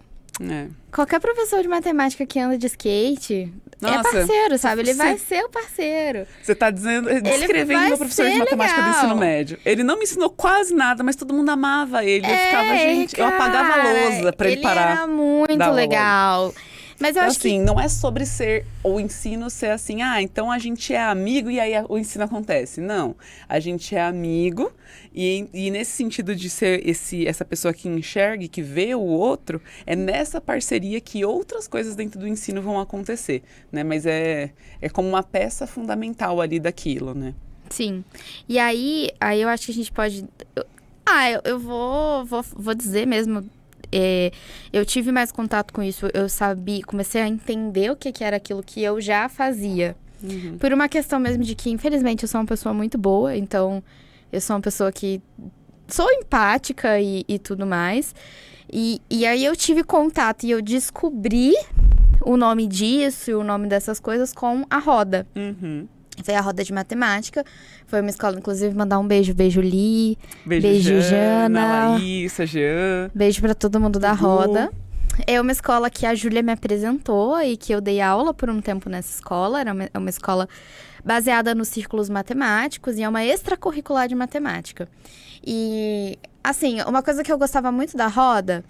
Qualquer professor de matemática que anda de skate é parceiro, sabe? Ele vai ser o parceiro. Você tá descrevendo meu professor de matemática do ensino médio. Ele não me ensinou quase nada, mas todo mundo amava ele. Eu ficava, eu apagava a lousa pra ele parar. Ele era muito legal. Mas eu então, acho assim, não é sobre o ensino ser assim, então a gente é amigo e aí o ensino acontece. Não, a gente é amigo e nesse sentido de ser essa pessoa que enxerga e que vê o outro, é nessa parceria que outras coisas dentro do ensino vão acontecer, né? Mas é como uma peça fundamental ali daquilo, né? Sim. E aí eu acho que a gente pode... eu vou dizer mesmo... eu tive mais contato com isso, comecei a entender o que era aquilo que eu já fazia. Por uma questão mesmo de que, infelizmente, eu sou uma pessoa muito boa, então eu sou uma pessoa que sou empática e tudo mais. E aí eu tive contato e eu descobri o nome disso e o nome dessas coisas com a roda. Foi a roda de matemática. Foi uma escola, inclusive, mandar um beijo. Beijo, Li. Beijo, Jana. Laísa, Jean. Beijo pra todo mundo da roda. É uma escola que a Júlia me apresentou e que eu dei aula por um tempo nessa escola. Era uma escola baseada nos círculos matemáticos e é uma extracurricular de matemática. E, assim, uma coisa que eu gostava muito da roda...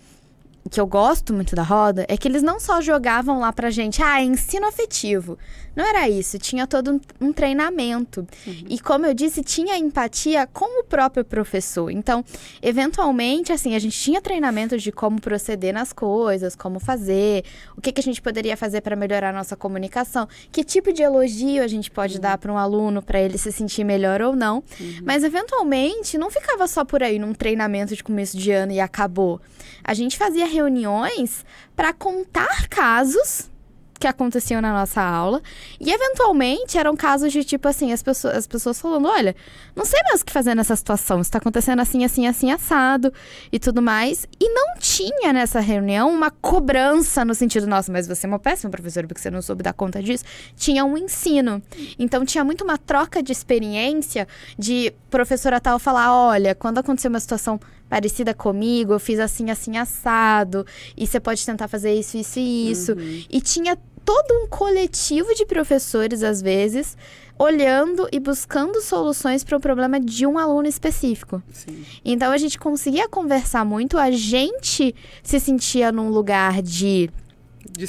que eu gosto muito da roda, é que eles não só jogavam lá pra gente, ensino afetivo. Não era isso, tinha todo um treinamento. E como eu disse, tinha empatia com o próprio professor. Então, eventualmente, assim, a gente tinha treinamentos de como proceder nas coisas, como fazer, o que a gente poderia fazer para melhorar a nossa comunicação, que tipo de elogio a gente pode dar para um aluno para ele se sentir melhor ou não. Mas, eventualmente, não ficava só por aí num treinamento de começo de ano e acabou. A gente fazia reuniões para contar casos que aconteciam na nossa aula e, eventualmente, eram casos de, tipo assim, as pessoas falando, olha, não sei mais o que fazer nessa situação, está acontecendo assim, assim, assim, assado e tudo mais. E não tinha nessa reunião uma cobrança no sentido, nossa, mas você é uma péssima professora porque você não soube dar conta disso. Tinha um ensino. Então, tinha muito uma troca de experiência de professora tal falar, olha, quando aconteceu uma situação parecida comigo, eu fiz assim, assim, assado, e você pode tentar fazer isso, isso e isso. E tinha todo um coletivo de professores, às vezes, olhando e buscando soluções para o problema de um aluno específico. Sim. Então, a gente conseguia conversar muito, a gente se sentia num lugar de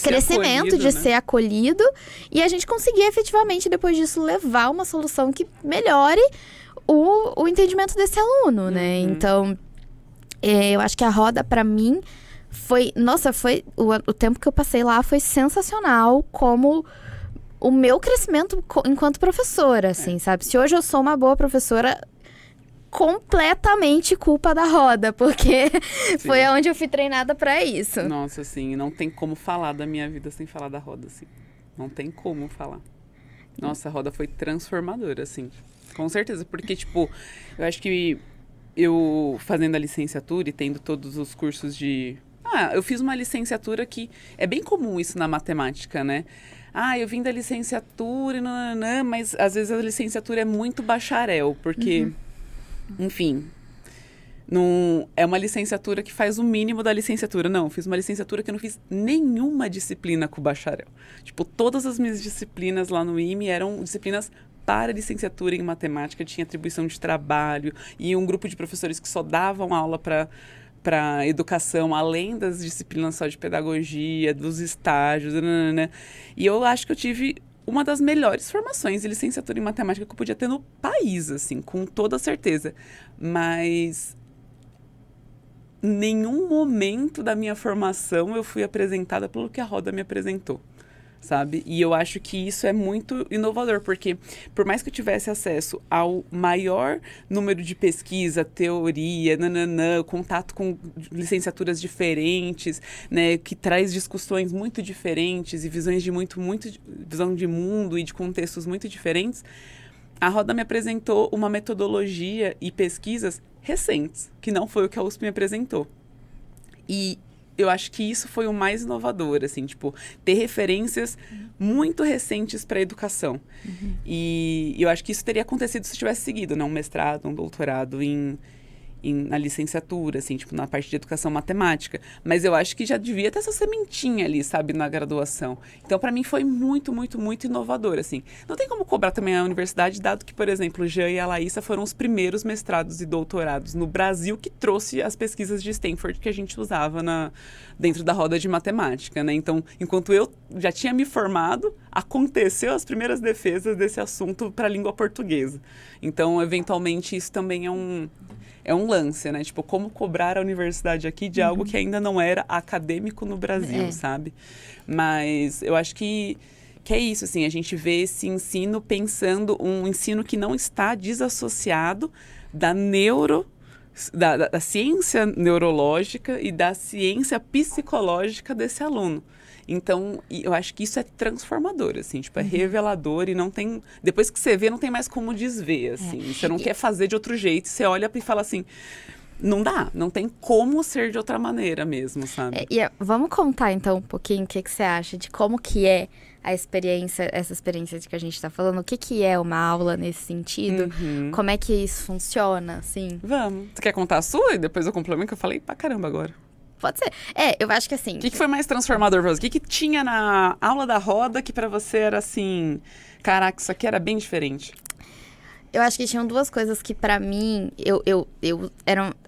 crescimento, de ser acolhido, e a gente conseguia efetivamente, depois disso, levar uma solução que melhore o entendimento desse aluno, né? Então, eu acho que a roda, para mim, o tempo que eu passei lá foi sensacional, como o meu crescimento enquanto professora, assim, sabe? Se hoje eu sou uma boa professora, completamente culpa da roda, porque foi onde eu fui treinada para isso. Nossa, assim, não tem como falar da minha vida sem falar da roda, assim. Não tem como falar. Nossa, a roda foi transformadora, assim. Com certeza, porque, tipo, eu acho que eu fazendo a licenciatura e tendo todos os cursos de... eu fiz uma licenciatura que é bem comum isso na matemática, né? Eu vim da licenciatura, mas às vezes a licenciatura é muito bacharel, porque, enfim, Não, é uma licenciatura que faz o mínimo da licenciatura. Não, eu fiz uma licenciatura que eu não fiz nenhuma disciplina com o bacharel. Tipo, todas as minhas disciplinas lá no IME eram disciplinas para licenciatura em matemática, tinha atribuição de trabalho e um grupo de professores que só davam aula para educação, além das disciplinas só de pedagogia, dos estágios, nanana. E eu acho que eu tive uma das melhores formações de licenciatura em matemática que eu podia ter no país, assim, com toda certeza. Mas nenhum momento da minha formação eu fui apresentada pelo que a Roda me apresentou, sabe? E eu acho que isso é muito inovador, porque por mais que eu tivesse acesso ao maior número de pesquisa, teoria, contato com licenciaturas diferentes, né, que traz discussões muito diferentes e visões de visão de mundo e de contextos muito diferentes, a Roda me apresentou uma metodologia e pesquisas recentes, que não foi o que a USP me apresentou. E eu acho que isso foi o mais inovador, assim, tipo, ter referências muito recentes para a educação. E eu acho que isso teria acontecido se eu tivesse seguido, né, um mestrado, um doutorado na licenciatura, assim, tipo, na parte de educação matemática. Mas eu acho que já devia ter essa sementinha ali, sabe, na graduação. Então, para mim, foi muito, muito, muito inovador, assim. Não tem como cobrar também a universidade, dado que, por exemplo, o Jean e a Laísa foram os primeiros mestrados e doutorados no Brasil que trouxe as pesquisas de Stanford que a gente usava dentro da roda de matemática, né? Então, enquanto eu já tinha me formado, aconteceu as primeiras defesas desse assunto para a língua portuguesa. Então, eventualmente, isso também é um lance, né? Tipo, como cobrar a universidade aqui de algo que ainda não era acadêmico no Brasil, sabe? Mas eu acho que é isso, assim, a gente vê esse ensino pensando um ensino que não está desassociado da da ciência neurológica e da ciência psicológica desse aluno. Então, eu acho que isso é transformador, assim, tipo, é revelador e não tem... Depois que você vê, não tem mais como desver, assim. Você não quer fazer de outro jeito, você olha e fala assim, não dá, não tem como ser de outra maneira mesmo, sabe? Vamos contar, então, um pouquinho o que você acha de como que é a experiência, essa experiência de que a gente tá falando, o que é uma aula nesse sentido, como é que isso funciona, assim? Vamos. Você quer contar a sua e depois eu complemento, que eu falei pra caramba agora. Pode ser. Eu acho que assim... O que foi mais transformador pra você? O que tinha na aula da roda que pra você era assim... Caraca, isso aqui era bem diferente. Eu acho que tinham duas coisas que pra mim...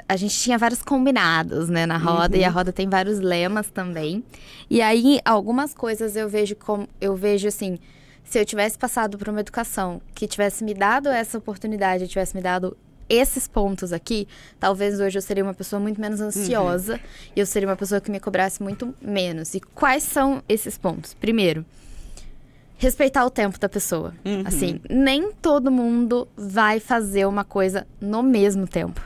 a gente tinha vários combinados, né, na roda. E a roda tem vários lemas também. E aí, algumas coisas eu vejo assim... Se eu tivesse passado por uma educação que tivesse me dado essa oportunidade, tivesse me dado esses pontos aqui, talvez hoje eu seria uma pessoa muito menos ansiosa e eu seria uma pessoa que me cobrasse muito menos. E quais são esses pontos? Primeiro, respeitar o tempo da pessoa. Assim, nem todo mundo vai fazer uma coisa no mesmo tempo,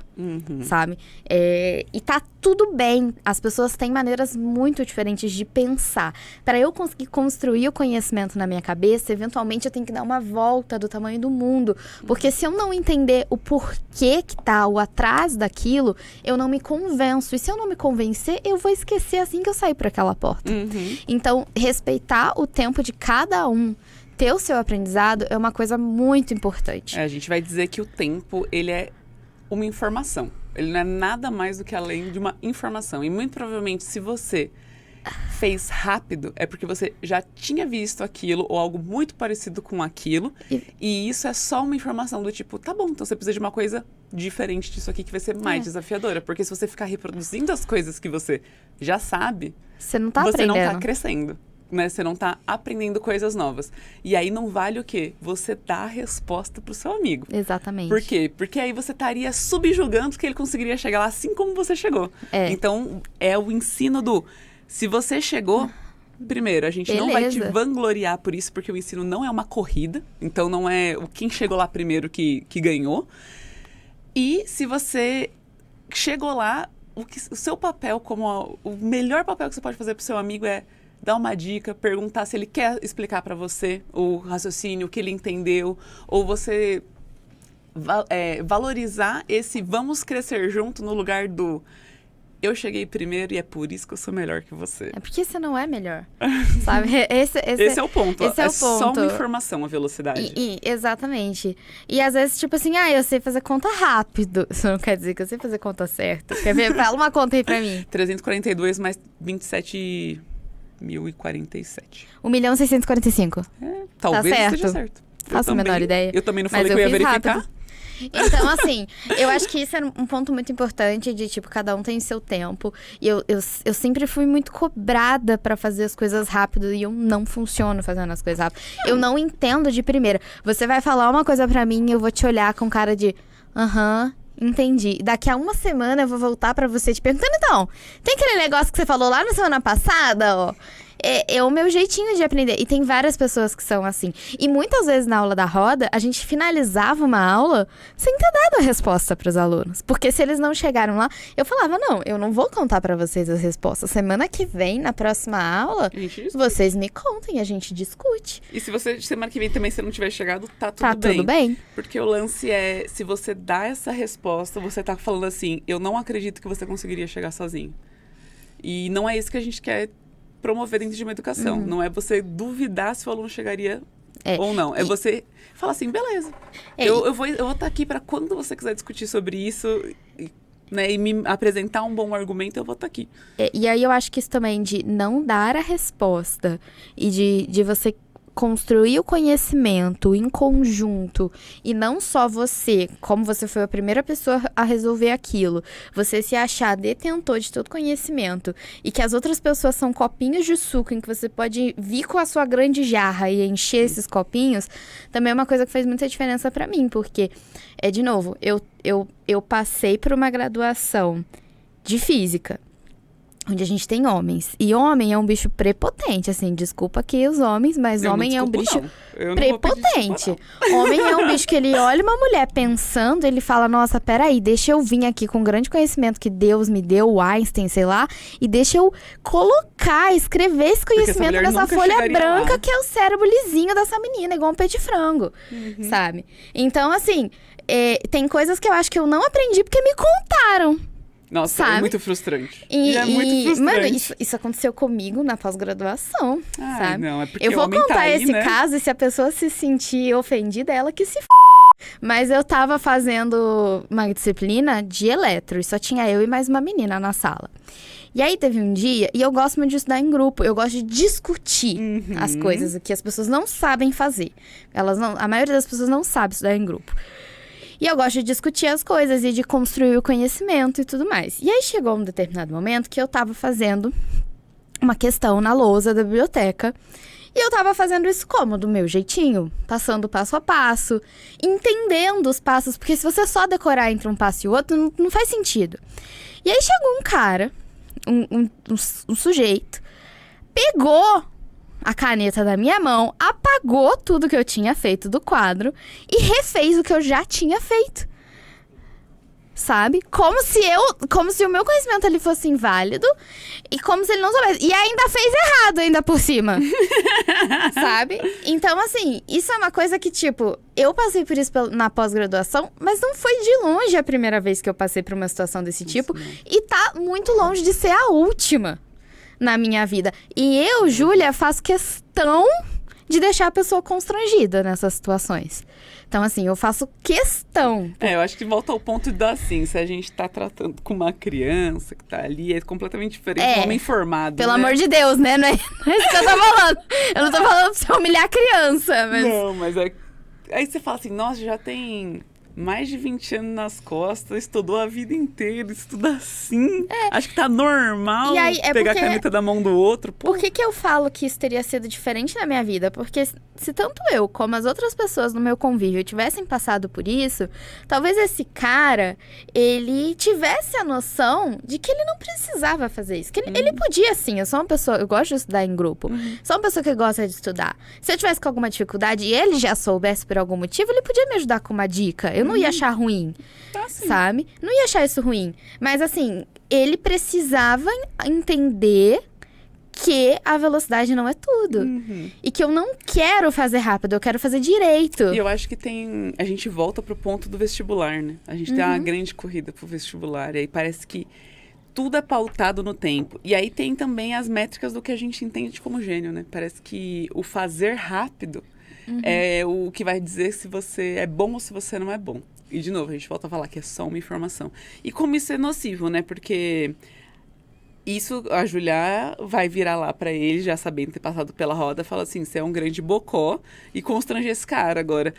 sabe? E tá tudo bem. As pessoas têm maneiras muito diferentes de pensar. Para eu conseguir construir o conhecimento na minha cabeça, eventualmente eu tenho que dar uma volta do tamanho do mundo. Porque se eu não entender o porquê que tá o atrás daquilo, eu não me convenço. E se eu não me convencer, eu vou esquecer assim que eu sair por aquela porta. Então, respeitar o tempo de cada um, ter o seu aprendizado, é uma coisa muito importante. A gente vai dizer que o tempo, ele é uma informação. Ele não é nada mais do que além de uma informação. E muito provavelmente, se você fez rápido, é porque você já tinha visto aquilo ou algo muito parecido com aquilo. E isso é só uma informação do tipo, tá bom, então você precisa de uma coisa diferente disso aqui que vai ser mais desafiadora. Porque se você ficar reproduzindo as coisas que você já sabe, você não tá aprendendo. Você não tá crescendo. Né? Você não tá aprendendo coisas novas. E aí não vale o quê? Você dá a resposta pro seu amigo. Exatamente. Por quê? Porque aí você estaria subjugando que ele conseguiria chegar lá assim como você chegou. Então, é o ensino do... Se você chegou... Primeiro, a gente não vai te vangloriar por isso, porque o ensino não é uma corrida. Então, não é quem chegou lá primeiro que ganhou. E se você chegou lá, o seu papel, o melhor papel que você pode fazer pro seu amigo é dar uma dica, perguntar se ele quer explicar para você o raciocínio, o que ele entendeu, ou você valorizar esse vamos crescer junto no lugar do eu cheguei primeiro e é por isso que eu sou melhor que você. É porque você não é melhor, sabe? Esse é o ponto. Esse é o só ponto. uma informação, a velocidade. Exatamente. E às vezes, tipo assim, eu sei fazer conta rápido. Isso não quer dizer que eu sei fazer conta certa. Quer ver? Fala uma conta aí pra mim. 342 mais 27.047. 1.645.000. Talvez certo. esteja certo. Faço a menor ideia. Eu também não Mas falei que eu ia fiz verificar. rápido. Então, assim, eu acho que isso é um ponto muito importante de, tipo, cada um tem o seu tempo. E eu sempre fui muito cobrada pra fazer as coisas rápido e eu não funciono fazendo as coisas rápido. Eu não entendo de primeira. Você vai falar uma coisa pra mim e eu vou te olhar com cara de... Entendi. Daqui a uma semana eu vou voltar pra você te perguntando, então, tem aquele negócio que você falou lá na semana passada, ó? É o meu jeitinho de aprender. E tem várias pessoas que são assim. E muitas vezes na aula da roda, a gente finalizava uma aula sem ter dado a resposta pros alunos. Porque se eles não chegaram lá, eu falava, não, eu não vou contar pra vocês as respostas. Semana que vem, na próxima aula, vocês me contem, a gente discute. E se você, semana que vem também, se não tiver chegado, tá tudo bem. Tá tudo bem. Porque o lance é, se você dá essa resposta, você tá falando assim, eu não acredito que você conseguiria chegar sozinho. E não é isso que a gente quer promover dentro de uma educação. Não é você duvidar se o aluno chegaria ou não. É você falar assim, beleza. Eu vou estar aqui para quando você quiser discutir sobre isso, né, e me apresentar um bom argumento, eu vou estar aqui. E aí eu acho que isso também de não dar a resposta e de você construir o conhecimento em conjunto e não só você, como você foi a primeira pessoa a resolver aquilo, você se achar detentor de todo conhecimento e que as outras pessoas são copinhos de suco em que você pode vir com a sua grande jarra e encher esses copinhos, também é uma coisa que fez muita diferença pra mim, porque, de novo, eu passei por uma graduação de física, onde a gente tem homens. E homem é um bicho prepotente, assim, desculpa aqui os homens, mas homem é um bicho prepotente. Homem é um bicho que ele olha uma mulher pensando, ele fala, nossa, peraí, deixa eu vir aqui com o grande conhecimento que Deus me deu, o Einstein, sei lá, e deixa eu colocar, escrever esse conhecimento nessa folha branca lá, que é o cérebro lisinho dessa menina, igual um pé de frango, sabe? Então, assim, tem coisas que eu acho que eu não aprendi porque me contaram. Nossa, sabe? É muito frustrante. É muito frustrante. Mano, isso aconteceu comigo na pós-graduação, sabe? Não, é porque eu vou contar aí, esse né? caso e se a pessoa se sentir ofendida, ela que se Mas eu tava fazendo uma disciplina de eletro e só tinha eu e mais uma menina na sala. E aí teve um dia, e eu gosto muito de estudar em grupo, eu gosto de discutir as coisas que as pessoas não sabem fazer. A maioria das pessoas não sabe estudar em grupo. E eu gosto de discutir as coisas e de construir o conhecimento e tudo mais. E aí chegou um determinado momento que eu tava fazendo uma questão na lousa da biblioteca. E eu tava fazendo isso como? Do meu jeitinho, passando passo a passo, entendendo os passos. Porque se você só decorar entre um passo e o outro, não faz sentido. E aí chegou um cara, um sujeito, pegou a caneta da minha mão, apagou tudo que eu tinha feito do quadro e refez o que eu já tinha feito. Sabe? Como se o meu conhecimento ali fosse inválido e como se ele não soubesse. E ainda fez errado, ainda por cima. Sabe? Então, assim, isso é uma coisa que, tipo, eu passei por isso na pós-graduação, mas não foi de longe a primeira vez que eu passei por uma situação desse tipo. E tá muito longe de ser a última na minha vida. E eu, Júlia, faço questão de deixar a pessoa constrangida nessas situações. Então, assim, eu faço questão. Eu acho que volta ao ponto de, assim, se a gente tá tratando com uma criança que tá ali, é completamente diferente do homem formado, pelo né? amor de Deus, né? Não é isso que eu tô falando. Eu não tô falando pra você humilhar a criança, mas... Não, mas aí você fala assim, nossa, já tem mais de 20 anos nas costas, estudou a vida inteira, estuda assim. Acho que tá normal pegar a caneta da mão do outro. Pô. Por que eu falo que isso teria sido diferente na minha vida? Porque se tanto eu como as outras pessoas no meu convívio tivessem passado por isso, talvez esse cara, ele tivesse a noção de que ele não precisava fazer isso. Que ele podia sim, eu sou uma pessoa, eu gosto de estudar em grupo. Sou uma pessoa que gosta de estudar. Se eu tivesse com alguma dificuldade e ele já soubesse por algum motivo, ele podia me ajudar com uma dica. Eu não ia achar ruim, sabe? Não ia achar isso ruim. Mas, assim, ele precisava entender que a velocidade não é tudo. E que eu não quero fazer rápido, eu quero fazer direito. E eu acho que a gente volta pro ponto do vestibular, né? A gente tem uma grande corrida pro vestibular. E aí parece que tudo é pautado no tempo. E aí tem também as métricas do que a gente entende como gênio, né? Parece que o fazer rápido é o que vai dizer se você é bom ou se você não é bom. E, de novo, a gente volta a falar que é só uma informação. E como isso é nocivo, né? Porque isso, a Julia vai virar lá pra ele, já sabendo ter passado pela roda, fala assim, você é um grande bocó, e constrange esse cara. Agora,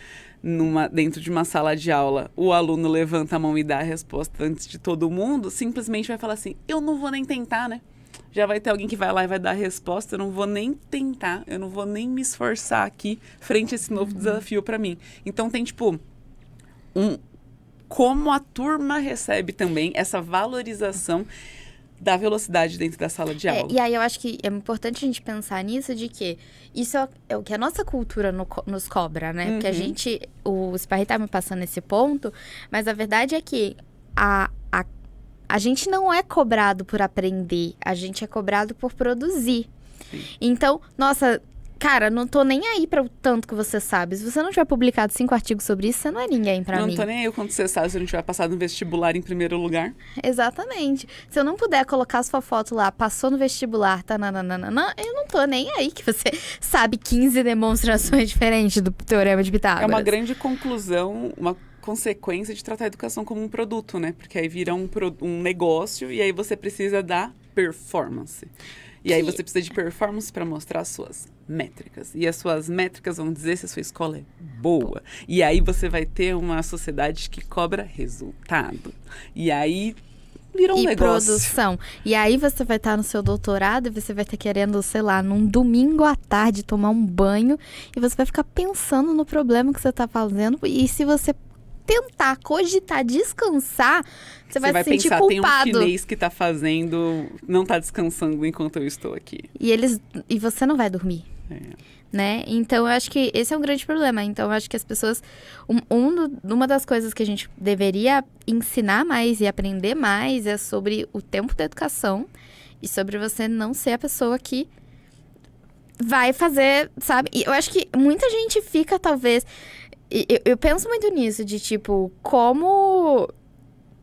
dentro de uma sala de aula, o aluno levanta a mão e dá a resposta antes de todo mundo, simplesmente vai falar assim, eu não vou nem tentar, né? Já vai ter alguém que vai lá e vai dar a resposta, eu não vou nem tentar, eu não vou nem me esforçar aqui frente a esse novo desafio pra mim. Então tem, tipo, como a turma recebe também essa valorização da velocidade dentro da sala de aula. E aí eu acho que é importante a gente pensar nisso, de que isso é o que a nossa cultura nos cobra, né? Porque o Sparri tá me passando esse ponto, mas a verdade é que a gente não é cobrado por aprender, a gente é cobrado por produzir. Sim. Então, nossa, cara, não tô nem aí para o tanto que você sabe. Se você não tiver publicado 5 artigos sobre isso, você não é ninguém para mim. Não tô nem aí o quanto você sabe se eu não tiver passado no vestibular em primeiro lugar. Exatamente. Se eu não puder colocar sua foto lá, passou no vestibular, eu não tô nem aí que você sabe 15 demonstrações diferentes do Teorema de Pitágoras. É uma grande conclusão, uma consequência de tratar a educação como um produto, né? Porque aí vira um negócio e aí você precisa da performance. E aí você precisa de performance para mostrar as suas métricas. E as suas métricas vão dizer se a sua escola é boa. E aí você vai ter uma sociedade que cobra resultado. E aí virou um negócio. Produção. E aí você vai estar no seu doutorado e você vai estar querendo, sei lá, num domingo à tarde tomar um banho e você vai ficar pensando no problema que você está fazendo. E se você tentar cogitar descansar, você vai se sentir pensar, culpado. Tem um chinês que tá fazendo, não tá descansando enquanto eu estou aqui. E você não vai dormir. Né? Então, eu acho que esse é um grande problema. Então, eu acho que as pessoas... Uma das coisas que a gente deveria ensinar mais e aprender mais é sobre o tempo da educação e sobre você não ser a pessoa que vai fazer, sabe? E eu acho que muita gente fica, talvez... Eu penso muito nisso, de tipo, como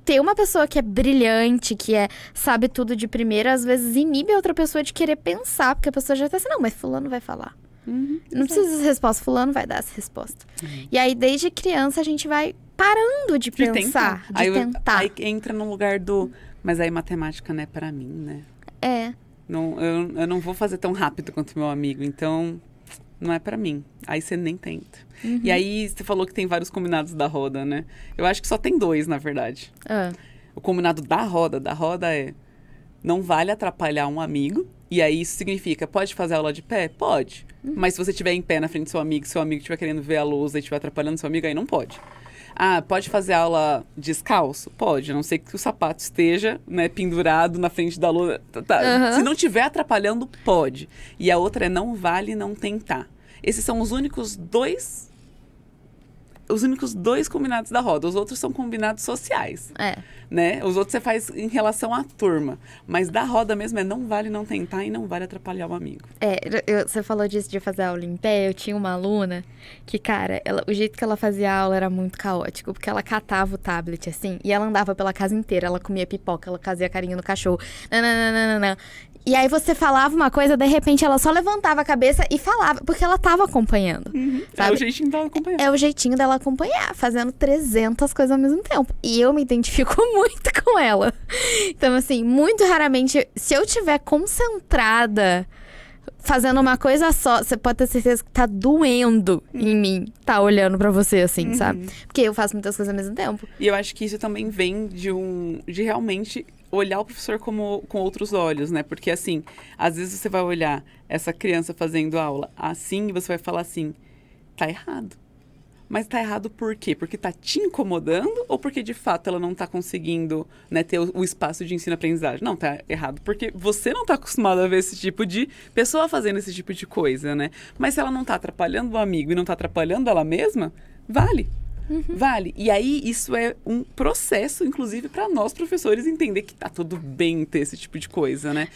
ter uma pessoa que é brilhante, que sabe tudo de primeira, às vezes inibe a outra pessoa de querer pensar, porque a pessoa já tá assim, não, mas fulano vai falar. Não precisa dessa resposta, fulano vai dar essa resposta. E aí, desde criança, a gente vai parando de pensar, de tentar. Aí entra no lugar do, mas aí matemática não é pra mim, né? Não, eu não vou fazer tão rápido quanto meu amigo, então... Não é pra mim. Aí você nem tenta. E aí você falou que tem vários combinados da roda, né? Eu acho que só tem 2, na verdade. O combinado da roda é... Não vale atrapalhar um amigo. E aí isso significa, pode fazer aula de pé? Pode. Mas se você estiver em pé na frente do seu amigo estiver querendo ver a lousa e estiver atrapalhando seu amigo, aí não pode. Ah, pode fazer aula descalço? Pode, a não ser que o sapato esteja, né, pendurado na frente da lousa. Se não estiver atrapalhando, pode. E a outra é não vale não tentar. Esses são os únicos dois combinados da roda. Os outros são combinados sociais. Né? Os outros você faz em relação à turma. Mas da roda mesmo é não vale não tentar e não vale atrapalhar o amigo. Você falou disso de fazer aula em pé. Eu tinha uma aluna que, cara, o jeito que ela fazia aula era muito caótico. Porque ela catava o tablet, assim, e ela andava pela casa inteira. Ela comia pipoca, ela fazia carinho no cachorro. E aí você falava uma coisa, de repente ela só levantava a cabeça e falava, porque ela tava acompanhando. Sabe? É o jeitinho dela acompanhar. É o jeitinho dela acompanhar, fazendo 300 coisas ao mesmo tempo. E eu me identifico muito com ela. Então, assim, muito raramente, se eu estiver concentrada fazendo uma coisa só, você pode ter certeza que tá doendo em mim, tá olhando pra você, assim, sabe? Porque eu faço muitas coisas ao mesmo tempo. E eu acho que isso também vem de realmente olhar o professor com outros olhos, né? Porque, assim, às vezes você vai olhar essa criança fazendo aula assim e você vai falar assim, tá errado. Mas tá errado por quê? Porque tá te incomodando ou porque, de fato, ela não tá conseguindo, né, ter o espaço de ensino-aprendizagem? Não, tá errado porque você não tá acostumado a ver esse tipo de pessoa fazendo esse tipo de coisa, né? Mas se ela não tá atrapalhando o amigo e não tá atrapalhando ela mesma, vale. Vale. E aí, isso é um processo, inclusive, para nós, professores, entender que tá tudo bem ter esse tipo de coisa, né?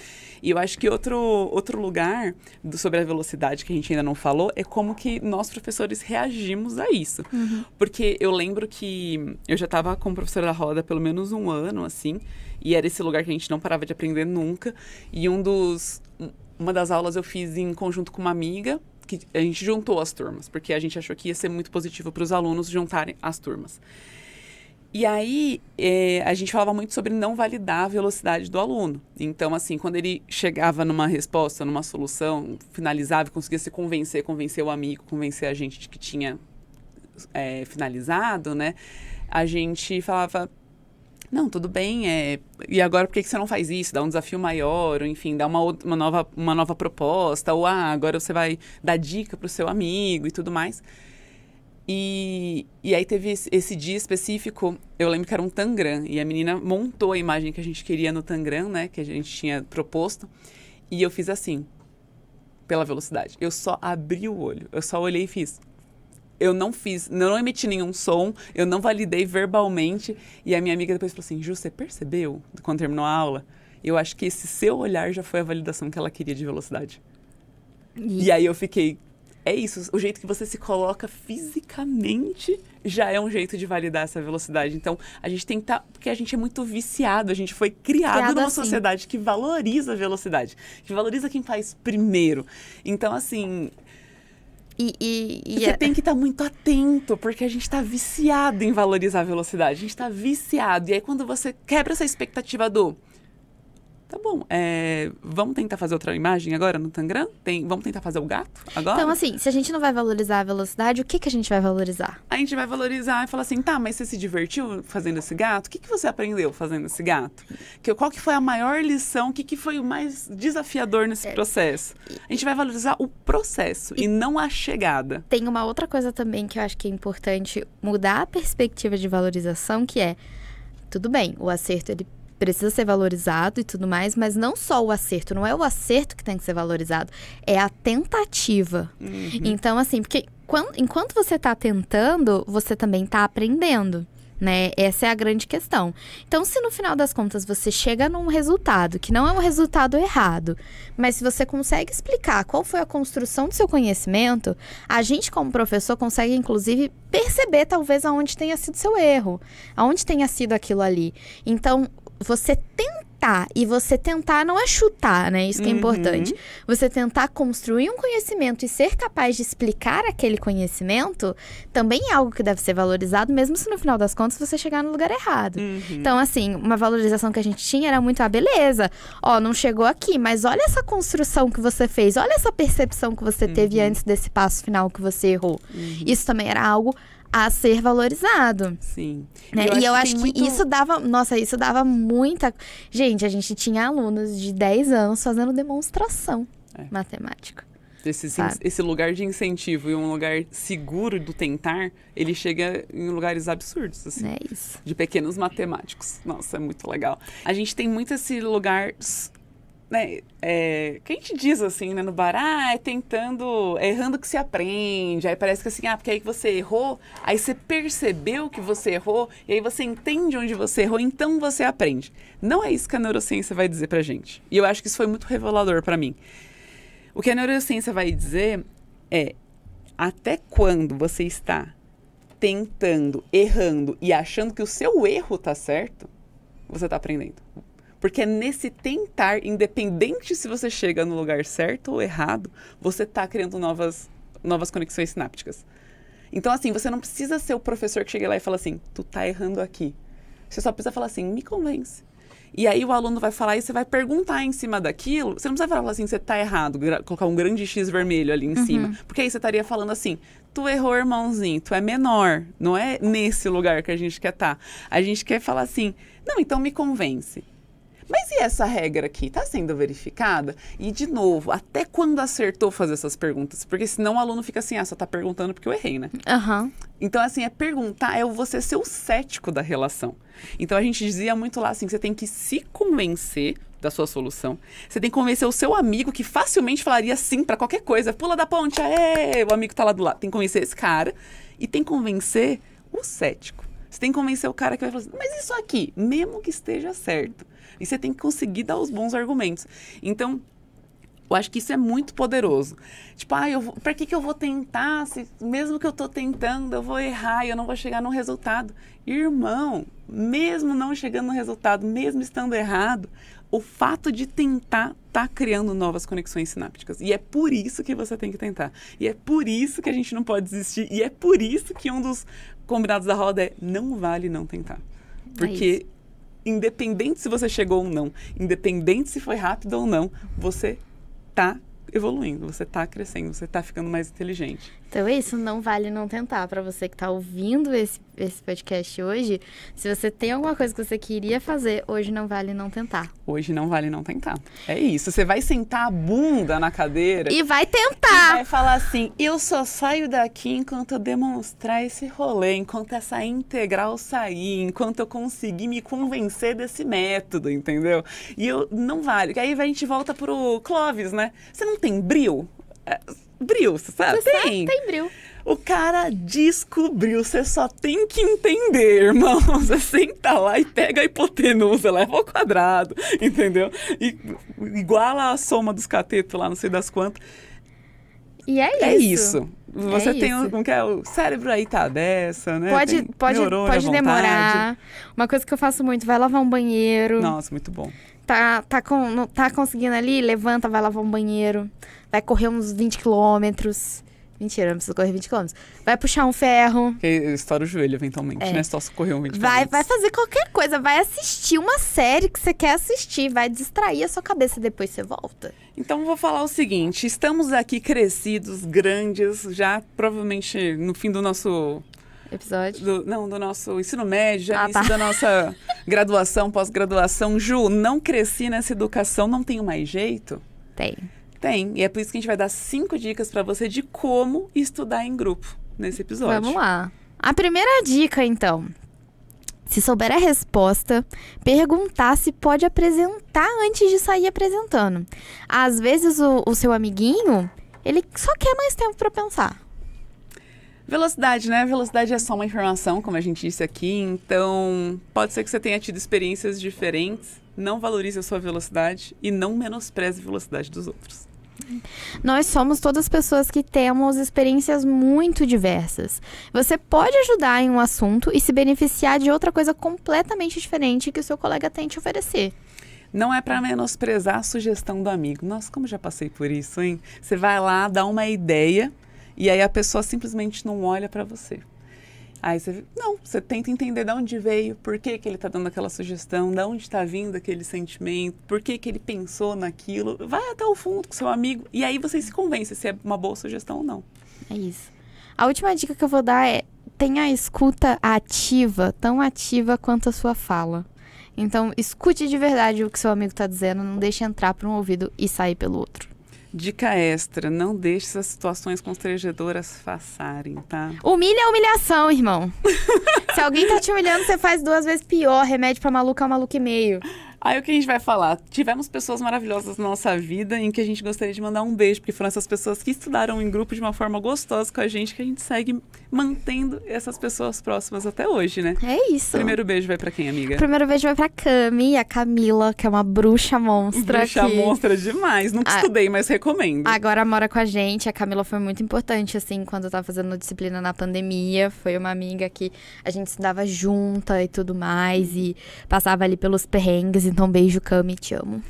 E eu acho que outro lugar sobre a velocidade que a gente ainda não falou é como que nós, professores, reagimos a isso. Porque eu lembro que eu já estava com o professor da roda há pelo menos um ano, assim, e era esse lugar que a gente não parava de aprender nunca. E uma das aulas eu fiz em conjunto com uma amiga, que a gente juntou as turmas, porque a gente achou que ia ser muito positivo para os alunos juntarem as turmas. E aí, a gente falava muito sobre não validar a velocidade do aluno. Então, assim, quando ele chegava numa resposta, numa solução, finalizava e conseguia se convencer o amigo, convencer a gente de que tinha finalizado, né? A gente falava, não, tudo bem, e agora por que você não faz isso? Dá um desafio maior, ou enfim, dá uma nova proposta, ou agora você vai dar dica para o seu amigo e tudo mais. E aí teve esse dia específico, eu lembro que era um Tangram, e a menina montou a imagem que a gente queria no Tangram, né, que a gente tinha proposto, e eu fiz assim, pela velocidade. Eu só abri o olho, eu só olhei e fiz. Eu não emiti nenhum som, eu não validei verbalmente, e a minha amiga depois falou assim, Ju, você percebeu quando terminou a aula? Eu acho que esse seu olhar já foi a validação que ela queria de velocidade. E aí eu fiquei... É isso, o jeito que você se coloca fisicamente já é um jeito de validar essa velocidade. Então, a gente tem que estar... Porque a gente é muito viciado, a gente foi criado numa sociedade que valoriza a velocidade, que valoriza quem faz primeiro. Então, assim... Você tem que estar muito atento, porque a gente está viciado em valorizar a velocidade, a gente está viciado. E aí, quando você quebra essa expectativa do... Tá bom, vamos tentar fazer outra imagem agora no Tangram? Vamos tentar fazer o gato agora? Então, assim, se a gente não vai valorizar a velocidade, o que a gente vai valorizar? A gente vai valorizar e falar assim, tá, mas você se divertiu fazendo esse gato? O que você aprendeu fazendo esse gato? Qual que foi a maior lição? O que foi o mais desafiador nesse processo? A gente vai valorizar o processo e não a chegada. Tem uma outra coisa também que eu acho que é importante mudar a perspectiva de valorização, que é, tudo bem, o acerto, ele precisa ser valorizado e tudo mais, mas não só o acerto, não é o acerto que tem que ser valorizado, é a tentativa. Então, assim, porque enquanto você está tentando, você também está aprendendo, né? Essa é a grande questão. Então, se no final das contas você chega num resultado que não é um resultado errado, mas se você consegue explicar qual foi a construção do seu conhecimento, a gente, como professor, consegue, inclusive, perceber, talvez, aonde tenha sido seu erro, aonde tenha sido aquilo ali. Então, você tentar não é chutar, né? Isso que é importante. Você tentar construir um conhecimento e ser capaz de explicar aquele conhecimento também é algo que deve ser valorizado, mesmo se no final das contas você chegar no lugar errado. Então, assim, uma valorização que a gente tinha era muito, beleza, não chegou aqui, mas olha essa construção que você fez, olha essa percepção que você teve antes desse passo final que você errou. Isso também era algo a ser valorizado. Sim. Né? E eu acho que isso dava... Nossa, isso dava muita... Gente, a gente tinha alunos de 10 anos fazendo demonstração matemática. Esse lugar de incentivo e um lugar seguro do tentar, ele chega em lugares absurdos, assim. É isso. De pequenos matemáticos. Nossa, é muito legal. A gente tem muito esse lugar... Né, que a gente diz assim, né, no bar, errando que se aprende, aí parece que assim, porque aí você errou, aí você percebeu que você errou, e aí você entende onde você errou, então você aprende. Não é isso que a neurociência vai dizer pra gente. E eu acho que isso foi muito revelador pra mim. O que a neurociência vai dizer é, até quando você está tentando, errando e achando que o seu erro tá certo, você tá aprendendo. Porque é nesse tentar, independente se você chega no lugar certo ou errado, você está criando novas conexões sinápticas. Então, assim, você não precisa ser o professor que chega lá e fala assim, tu tá errando aqui. Você só precisa falar assim, me convence. E aí o aluno vai falar e você vai perguntar em cima daquilo. Você não precisa falar assim, você tá errado, colocar um grande X vermelho ali em cima. Porque aí você estaria falando assim, tu errou, irmãozinho, tu é menor. Não é nesse lugar que a gente quer estar. A gente quer falar assim, não, então me convence. Mas e essa regra aqui? Está sendo verificada? E, de novo, até quando acertou fazer essas perguntas? Porque senão o aluno fica assim, só está perguntando porque eu errei, né? Então, assim, perguntar é você ser o cético da relação. Então, a gente dizia muito lá, assim, que você tem que se convencer da sua solução. Você tem que convencer o seu amigo que facilmente falaria sim para qualquer coisa. Pula da ponte, o amigo tá lá do lado. Tem que convencer esse cara e tem que convencer o cético. Você tem que convencer o cara que vai falar assim, mas isso aqui, mesmo que esteja certo. E você tem que conseguir dar os bons argumentos. Então, eu acho que isso é muito poderoso. Tipo, pra que eu vou tentar? Se, mesmo que eu tô tentando, eu vou errar e eu não vou chegar no resultado. Irmão, mesmo não chegando no resultado, mesmo estando errado, o fato de tentar tá criando novas conexões sinápticas. E é por isso que você tem que tentar. E é por isso que a gente não pode desistir. E é por isso que um dos combinados da roda é não vale não tentar. Porque independente se você chegou ou não, independente se foi rápido ou não, você tá evoluindo, você tá crescendo, você tá ficando mais inteligente. Então é isso, não vale não tentar. Para você que tá ouvindo esse podcast hoje, se você tem alguma coisa que você queria fazer, hoje não vale não tentar. Hoje não vale não tentar. É isso, você vai sentar a bunda na cadeira e vai tentar. E vai falar assim, eu só saio daqui enquanto eu demonstrar esse rolê, enquanto essa integral sair, enquanto eu conseguir me convencer desse método, entendeu? E eu não vale. Aí a gente volta pro Clóvis, né? Você não tem bril? Bril, você sabe? Tem bril. O cara descobriu, você só tem que entender, irmão. Você senta lá e pega a hipotenusa, leva ao quadrado, entendeu? E iguala a soma dos catetos lá, não sei das quantas. E é isso. É isso. Você tem isso. O cérebro aí tá dessa, né? Pode demorar. Uma coisa que eu faço muito, vai lavar um banheiro. Nossa, muito bom. Não tá conseguindo ali? Levanta, vai lavar um banheiro. Vai correr uns 20 quilômetros. Mentira, não precisa correr 20 quilômetros. Vai puxar um ferro. Porque estoura o joelho, eventualmente, né? Só se correr um 20 vai quilômetros. fazer qualquer coisa. Vai assistir uma série que você quer assistir. Vai distrair a sua cabeça e depois você volta. Então, vou falar o seguinte. Estamos aqui crescidos, grandes, já provavelmente no fim do nosso... Episódio? Do nosso ensino médio, já início tá. da nossa graduação, pós-graduação. Ju, não cresci nessa educação, não tenho mais jeito? Tem. E é por isso que a gente vai dar 5 dicas para você de como estudar em grupo nesse episódio. Vamos lá. A primeira dica, então. Se souber a resposta, perguntar se pode apresentar antes de sair apresentando. Às vezes o seu amiguinho, ele só quer mais tempo para pensar. Velocidade, né? Velocidade é só uma informação, como a gente disse aqui. Então, pode ser que você tenha tido experiências diferentes. Não valorize a sua velocidade e não menospreze a velocidade dos outros. Nós somos todas pessoas que temos experiências muito diversas. Você pode ajudar em um assunto e se beneficiar de outra coisa completamente diferente que o seu colega tem te oferecer. Não é para menosprezar a sugestão do amigo. Nossa, como já passei por isso, hein? Você vai lá, dá uma ideia e aí a pessoa simplesmente não olha para você. Aí você tenta entender de onde veio, por que ele está dando aquela sugestão, de onde está vindo aquele sentimento, por que ele pensou naquilo. Vai até o fundo com seu amigo e aí você se convence se é uma boa sugestão ou não. É isso. A última dica que eu vou dar é: tenha a escuta ativa, tão ativa quanto a sua fala. Então, escute de verdade o que seu amigo está dizendo, não deixe entrar por um ouvido e sair pelo outro. Dica extra, não deixe essas situações constrangedoras passarem, tá? Humilha a humilhação, irmão. Se alguém tá te humilhando, você faz 2 vezes pior. Remédio pra maluco é um maluco e meio. Aí o que a gente vai falar? Tivemos pessoas maravilhosas na nossa vida em que a gente gostaria de mandar um beijo, porque foram essas pessoas que estudaram em grupo de uma forma gostosa com a gente, que a gente segue mantendo essas pessoas próximas até hoje, né? É isso. Primeiro beijo vai pra quem, amiga? Primeiro beijo vai pra Cami, a Camila, que é uma bruxa monstra. Bruxa monstra demais. Nunca estudei, mas recomendo. Agora mora com a gente. A Camila foi muito importante, assim, quando eu tava fazendo disciplina na pandemia. Foi uma amiga que a gente estudava junta e tudo mais, e passava ali pelos perrengues. Então, beijo, Cami, te amo.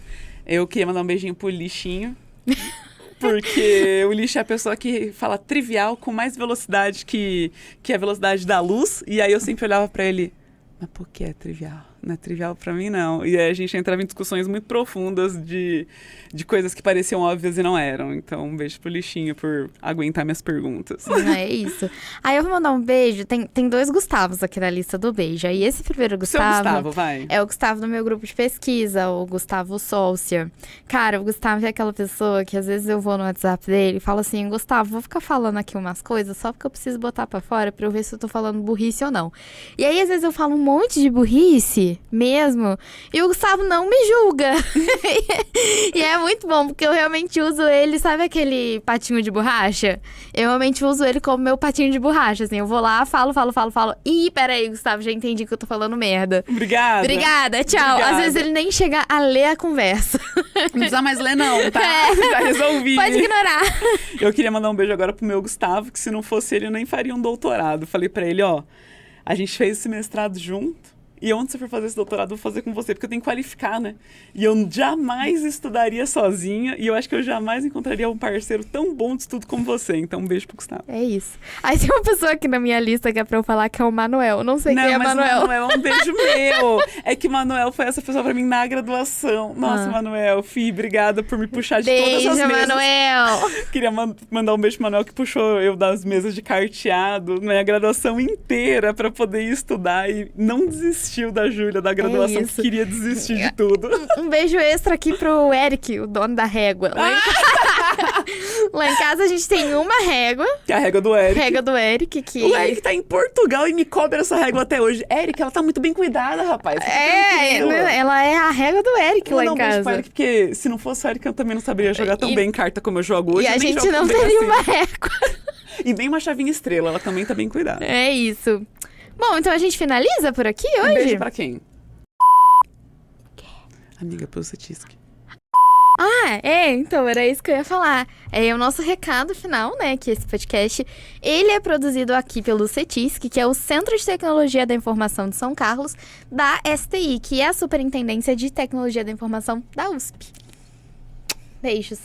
Eu queria mandar um beijinho pro Lixinho. Porque o Lixo é a pessoa que fala trivial com mais velocidade que a velocidade da luz. E aí eu sempre olhava pra ele, mas por que é trivial? Não é trivial pra mim, não. E aí a gente entrava em discussões muito profundas de coisas que pareciam óbvias e não eram. Então, um beijo pro Lixinho por aguentar minhas perguntas. Não é isso. Aí eu vou mandar um beijo. Tem 2 Gustavos aqui na lista do beijo. Aí esse primeiro Gustavo... Seu Gustavo, vai. É o Gustavo do meu grupo de pesquisa, o Gustavo Solcia. Cara, o Gustavo é aquela pessoa que às vezes eu vou no WhatsApp dele e falo assim: Gustavo, vou ficar falando aqui umas coisas só porque eu preciso botar pra fora pra eu ver se eu tô falando burrice ou não. E aí, às vezes eu falo um monte de burrice sabe? Mesmo. E o Gustavo não me julga. E é muito bom, porque eu realmente uso ele, sabe aquele patinho de borracha? Eu realmente uso ele como meu patinho de borracha, assim. Eu vou lá, falo. Ih, peraí, Gustavo, já entendi que eu tô falando merda. Obrigada, tchau. Obrigada. Às vezes ele nem chega a ler a conversa. Não precisa mais ler não, tá? Já resolvi. Pode ignorar. Eu queria mandar um beijo agora pro meu Gustavo, que se não fosse ele, eu nem faria um doutorado. Falei pra ele, ó, a gente fez esse mestrado junto, e onde você for fazer esse doutorado, eu vou fazer com você, porque eu tenho que qualificar, né? E eu jamais estudaria sozinha, e eu acho que eu jamais encontraria um parceiro tão bom de estudo como você. Então, um beijo pro Gustavo. É isso. Aí tem uma pessoa aqui na minha lista que é pra eu falar que é o Manuel. Não sei quem é mas Manuel. Manuel é um beijo meu. É que Manuel foi essa pessoa pra mim na graduação. Nossa, Manuel, obrigada por me puxar de todas as Beijo, mesas. Manuel. Queria mandar um beijo pro Manuel, que puxou eu das mesas de carteado, minha graduação inteira pra poder ir estudar e não desistiu da Júlia, da graduação, isso. que queria desistir de tudo. Um beijo extra aqui pro Eric, o dono da régua. Lá em casa a gente tem uma régua. Que é a régua do Eric. Régua do Eric, que... O Eric tá em Portugal e me cobra essa régua até hoje. Eric, ela tá muito bem cuidada, rapaz. Fica tranquila. Ela é a régua do Eric lá em Um beijo casa. pro Eric, porque se não fosse o Eric, eu também não saberia jogar tão bem carta como eu jogo hoje. E a eu nem gente jogo não tão bem teria assim. uma régua. E nem uma chavinha estrela, ela também tá bem cuidada. É isso. Bom, então a gente finaliza por aqui Um hoje? beijo pra quem? Amiga, pro Cetisk. Então, era isso que eu ia falar. É o nosso recado final, né, que esse podcast, ele é produzido aqui pelo CETISC, que é o Centro de Tecnologia da Informação de São Carlos, da STI, que é a Superintendência de Tecnologia da Informação da USP. Beijos.